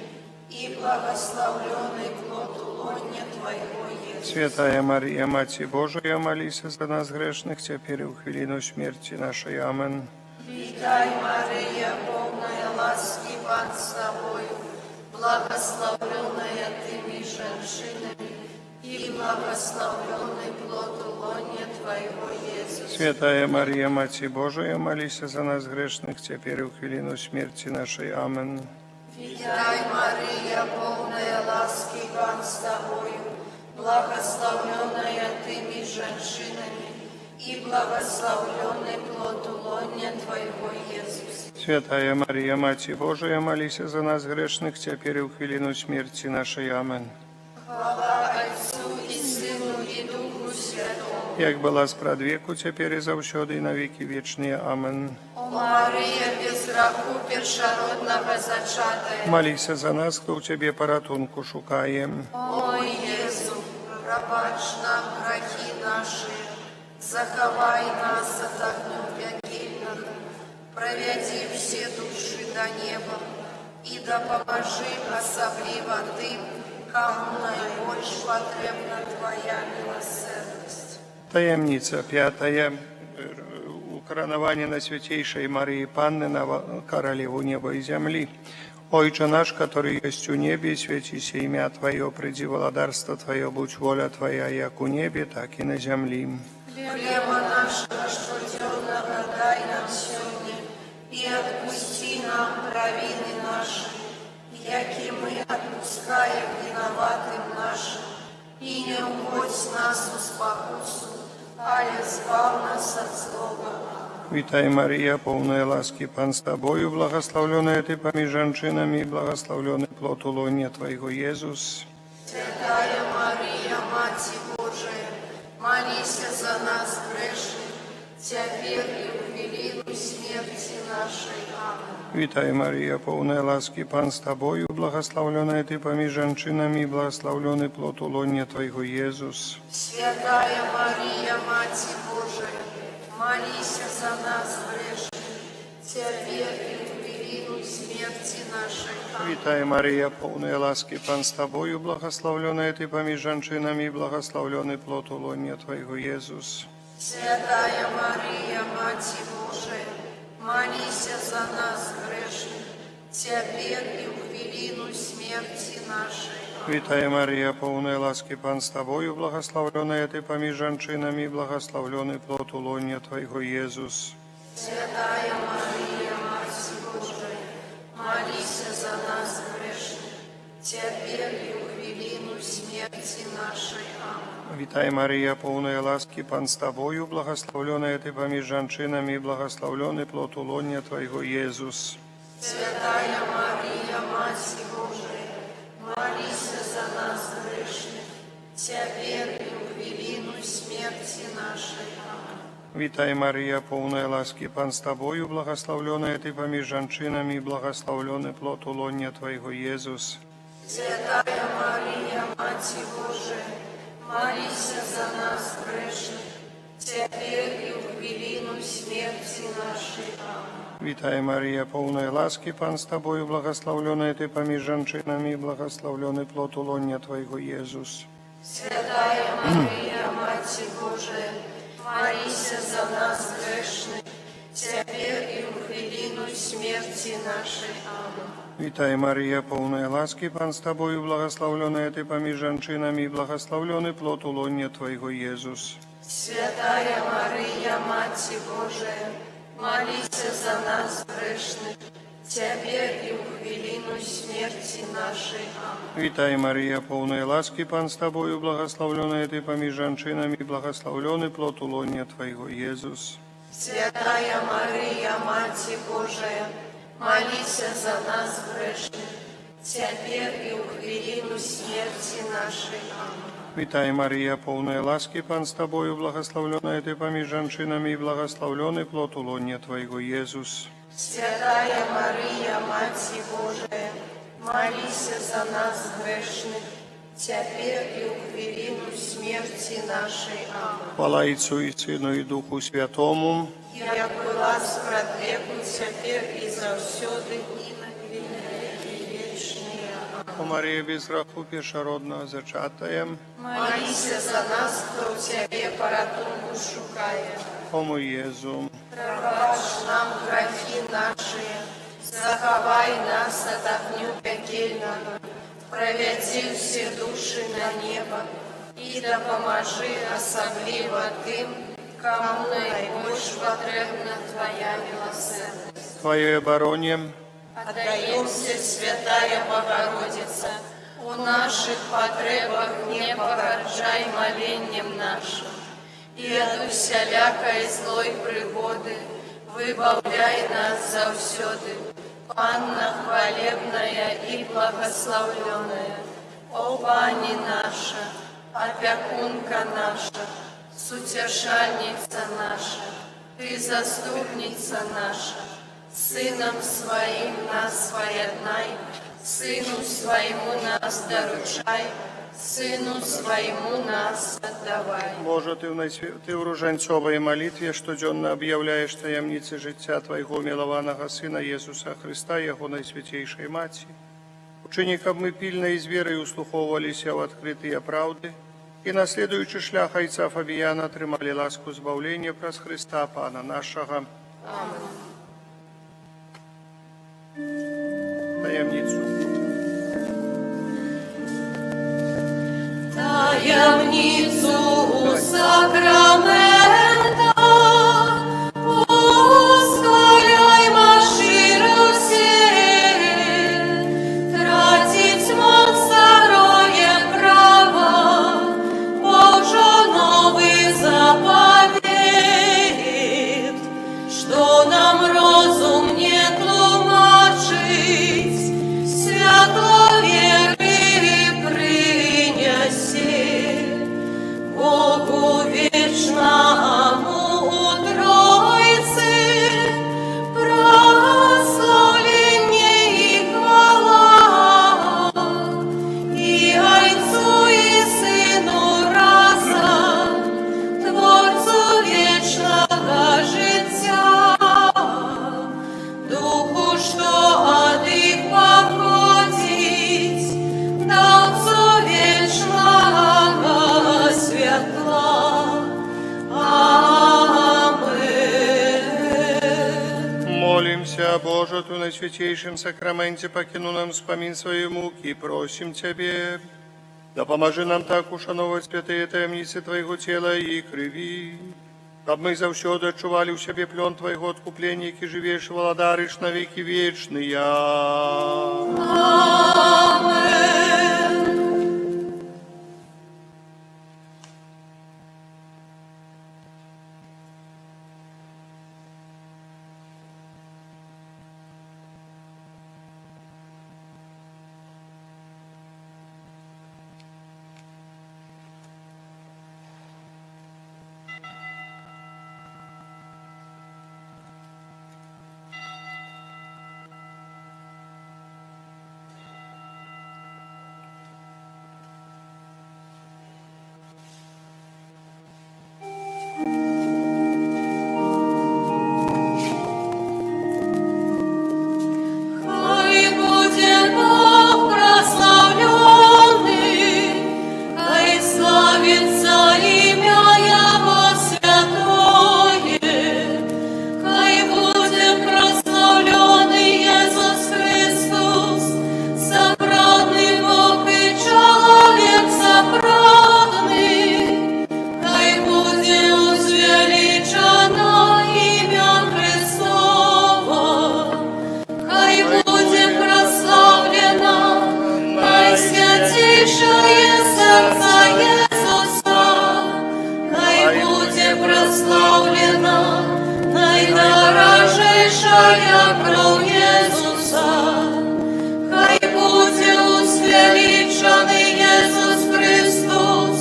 и благословленный плод лоня Твоего, Иисус. Świętaja Maryja, Macie Bożej, молися za nas grzesznych, теперь u chwilinu śmierci naszej. Amen. Витай, Мария, полная ласки, Пан с Тобою, благословленная Ты между женщинами, и благословленный плод лоня Твоего, Иисус. Świętaja Maryja, Macie Bożej, молися za nas grzesznych, теперь u chwilinu śmierci naszej. Amen. Витай, Мария, полная ласки, Пан с Тобою, благословленная Ты между женщинами, и благословленный плод лоня Твоего, Иисус. Świętaja Maryja, Macie Bożej, молися za nas grzesznych, теперь u chwilinu śmierci naszej. Amen. Хвала Отцу и Сыну и Духу Святому. Jak była sprzed wieku, теперь i zawsiody i na wieki wieczne. Amen. О О Мария, без граху першородного зачатая, Молися за нас, хто в Тебе поратунку шукає. о Єзу, пробач нам грехи наши, заховай нас от огню пекельного, проведи все души до неба, и да поможи особливо тим, кому найбільш потрібна Твоя милосердність. Таємниця п'ятая. Укоронование на Святейшей Марии Панны на Королеву неба и земли. Отче наш, который есть у небе, святися имя Твое, приди владарство Твое, будь воля Твоя, як у небе, так и на земли. Хлеба нашего ежедневного дай нам сегодня, и отпусти нам провины наши, яки мы отпускаем виноватым нашим, и не уводь нас в спокусу, але избав нас от злого. Витай, Мария, полная ласки, Пан с Тобою, благословленная Ты поміж женщинами, и благословленный плод улония Твоего, Иисус. Святая Мария, Мать Божия, молись за нас грешных, теперь и в велину смерти нашей. Аминь. Витай, Мария, полная ласки, Пан с Тобою, благословленная Ты поміж женщинами, и благословленный плод улония Твоего, Иисус. Святая Мария, Мать Божия, молись за нас грешных, теперь и в велину смерти нашей. Аминь. Витай, Мария, полная ласки, Пан с Тобою, благословленная Ты поміж женщинами, и благословленный плод улония Твоего, Иисус. Святая Мария, Мать Божия, молись за нас грешных, теперь и в велину смерти нашей. Витай, Мария, полная ласки, Пан с Тобою, благословленная Ты поміж женщинами, и благословленный плод улония Твоего, Иисус. Святая Мария, Мать Божия, молись за нас грешных, теперь и в велину смерти нашей. Аминь. Витай, Мария, полная ласки, Пан с Тобою, благословленная Ты поміж женщинами, и благословленный плод улония Твоего, Иисус. Святая Мария, Мать Божия, молись за нас грешных, теперь и в велину смерти нашей. Аминь. Витай, Мария, полная ласки, Пан с Тобою, благословленная Ты поміж женщинами, и благословленный плод улония Твоего, Иисус. Святая Мария, Мать Божия, молись за нас грешных, теперь и в велину смерти нашей. Аминь. Витай, Мария, полная ласки, Пан с Тобою, благословленная Ты поміж женщинами, и благословленный плод улония Твоего, Иисус. Святая Мария, Мать Божия, молись за нас грешных, теперь и в велину смерти нашей. Аминь. Витай, Мария, полная ласки, Пан с Тобою, благословленная Ты поміж женщинами, и благословленный плод улония Твоего, Иисус. Святая Мария, Мать Божия, молись за нас грешных, теперь и в велину смерти нашей. Аминь. Витай, Мария, полная ласки, Пан с Тобою, благословленная Ты поміж женщинами, и благословленный плод улония Твоего, Иисус. Святая Мария, Мать Божия, молись за нас грешных, теперь и в велину смерти нашей. Аминь. Витай, Мария, полная ласки, Пан с Тобою, благословленная Ты поміж женщинами, и благословленный плод улония Твоего, Иисус. Святая Мария, Мать Божия, молись за нас грешных, теперь и в велину смерти нашей. Аминь. Хвала Отцу и Сыну и Духу Святому. Як была спрадлеку, теперь и завсёды, и на веки вечные. Аминь. О Мария, без граху першородного зачатая, Молись за нас, кто в Тебе поратунку шукає. о мой Езу. Пробачь нам грехи наши, заховай нас от огню пекельного, проведи все души на небо, и да поможи особливо тим, кому найбільш потрібна Твоя милосердність. Твое обороне, Отдаемся, Святая Богородица, у наших потребах не погорджай молением нашим, и от усялякой злой пригоды выбавляй нас завсёды, Панна хвалебная и благословленная, о Пани наша, опекунка наша, сутешальница наша, Ты заступница наша, Сыном Своим нас воеднай, Сыну Своему нас доручай, Сыну Своему нас отдавай. Боже, Ты в руженцовой молитве щоденно об'являєш таємниці життя Твоего милованого Сына Єсуса Христа, Його найсвятейшей Матці. Учини, каб ми пільно і з вірою услуховувалися в відкриті правди і, наслідуючи шлях Отця Фабіяна, тримали ласку збавлення праз Христа, Пана нашого. Амин. Таємницю. Таємницю сакрамента ускоряймо широ все, тратить мод старое право, Боже новый заповедь, что нам розум не тлумачить, свято веры приняси. Богу вечному у Тройцы прославление и хвала, и Отцу и Сыну разом, Творцу вечного життя, Духу, что от их походить, Давцу вечного святла. Амен. Молимся, Боже, Ты на святейшем сакраменте покину нам вспомин своей муки, и просим Тебе, да поможи нам так ушановать святые таємниці Твоего тела и крови, каб мы завсёды отчували в себе плен Твоего откупления, ки живешь, владаришь на веки вечные. Хай будет Бог прославленный, хай славится имя Его святое, хай будет прославленный Иисус Христос, соправдный Бог и человек соправдный, хай будет возвеличено имя Христово. Хай будет прославлено Наисвятейшее сердце Иисуса, хай будет прославлена наидорожайшая кровь Иисуса, хай будет возвеличенный Иисус Христос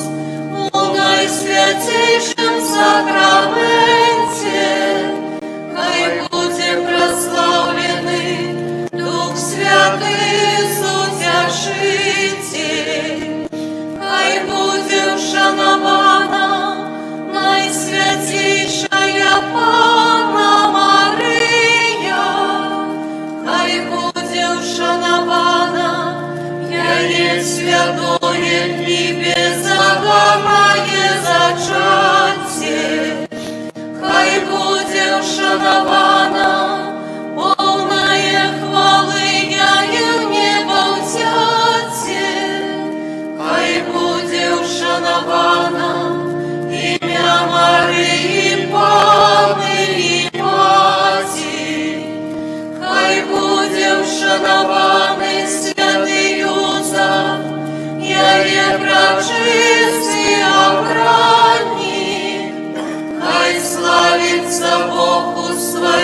у Наисвятейшем сакраменте, хай будет прославленный Дух Святый, Утешитель, хай будет вшанована Найсвятейшая Панна Мария, хай будет вшанована Я есть святое и беззаконное зачатие, хай будет вшанована полная хвалы Я и в небо взяти, хай будет вшанована имя Марии Панны и Мати, хай будет вшанованы святый Юзеф, я є пречистий охранник, хай славится Бог у своей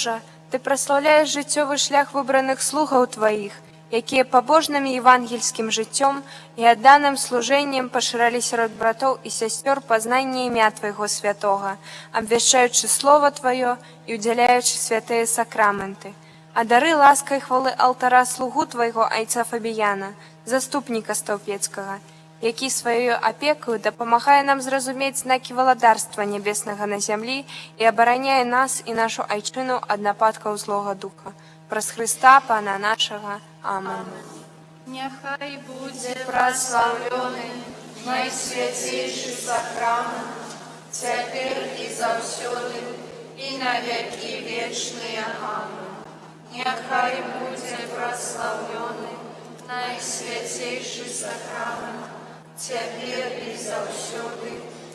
Божа, Ти прославляєш життєвий шлях вибраних слугаў Твоїх, якія пабожным евангельскім жыццём і адданым служэннем пашыралі сярод братоў і сясцёр пазнанне імя Твайго святога, абвяшчаючы Слова Тваё і удзяляючы святыя сакраменты. А дары ласкай хвалы алтара слугу Твайго айца Фабіяна, заступніка стаўпецкага, які сваёю апекаю дапамагае нам зразумець знакі валадарства нябеснага на зямлі і абараняе нас і нашу айчыну ад нападкаў злога духа. Праз Христа, Пана нашага. Амен. Няхай будзе Прославлены найсвятейший сакрамент, цяпер і заўсёды, і на веки вечные. Амен. Няхай будзе прославлены найсвятейший сакрамент, цяпер і заўсёды,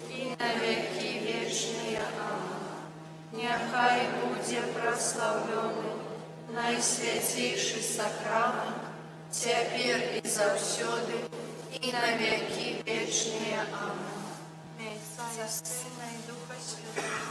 і на веки вечные. Амен. Няхай будзе прославлены найсвятейший сакрамент, цяпер і заўсёды, і на веки вечные. Амен. Отца, Сына і Духа Святого.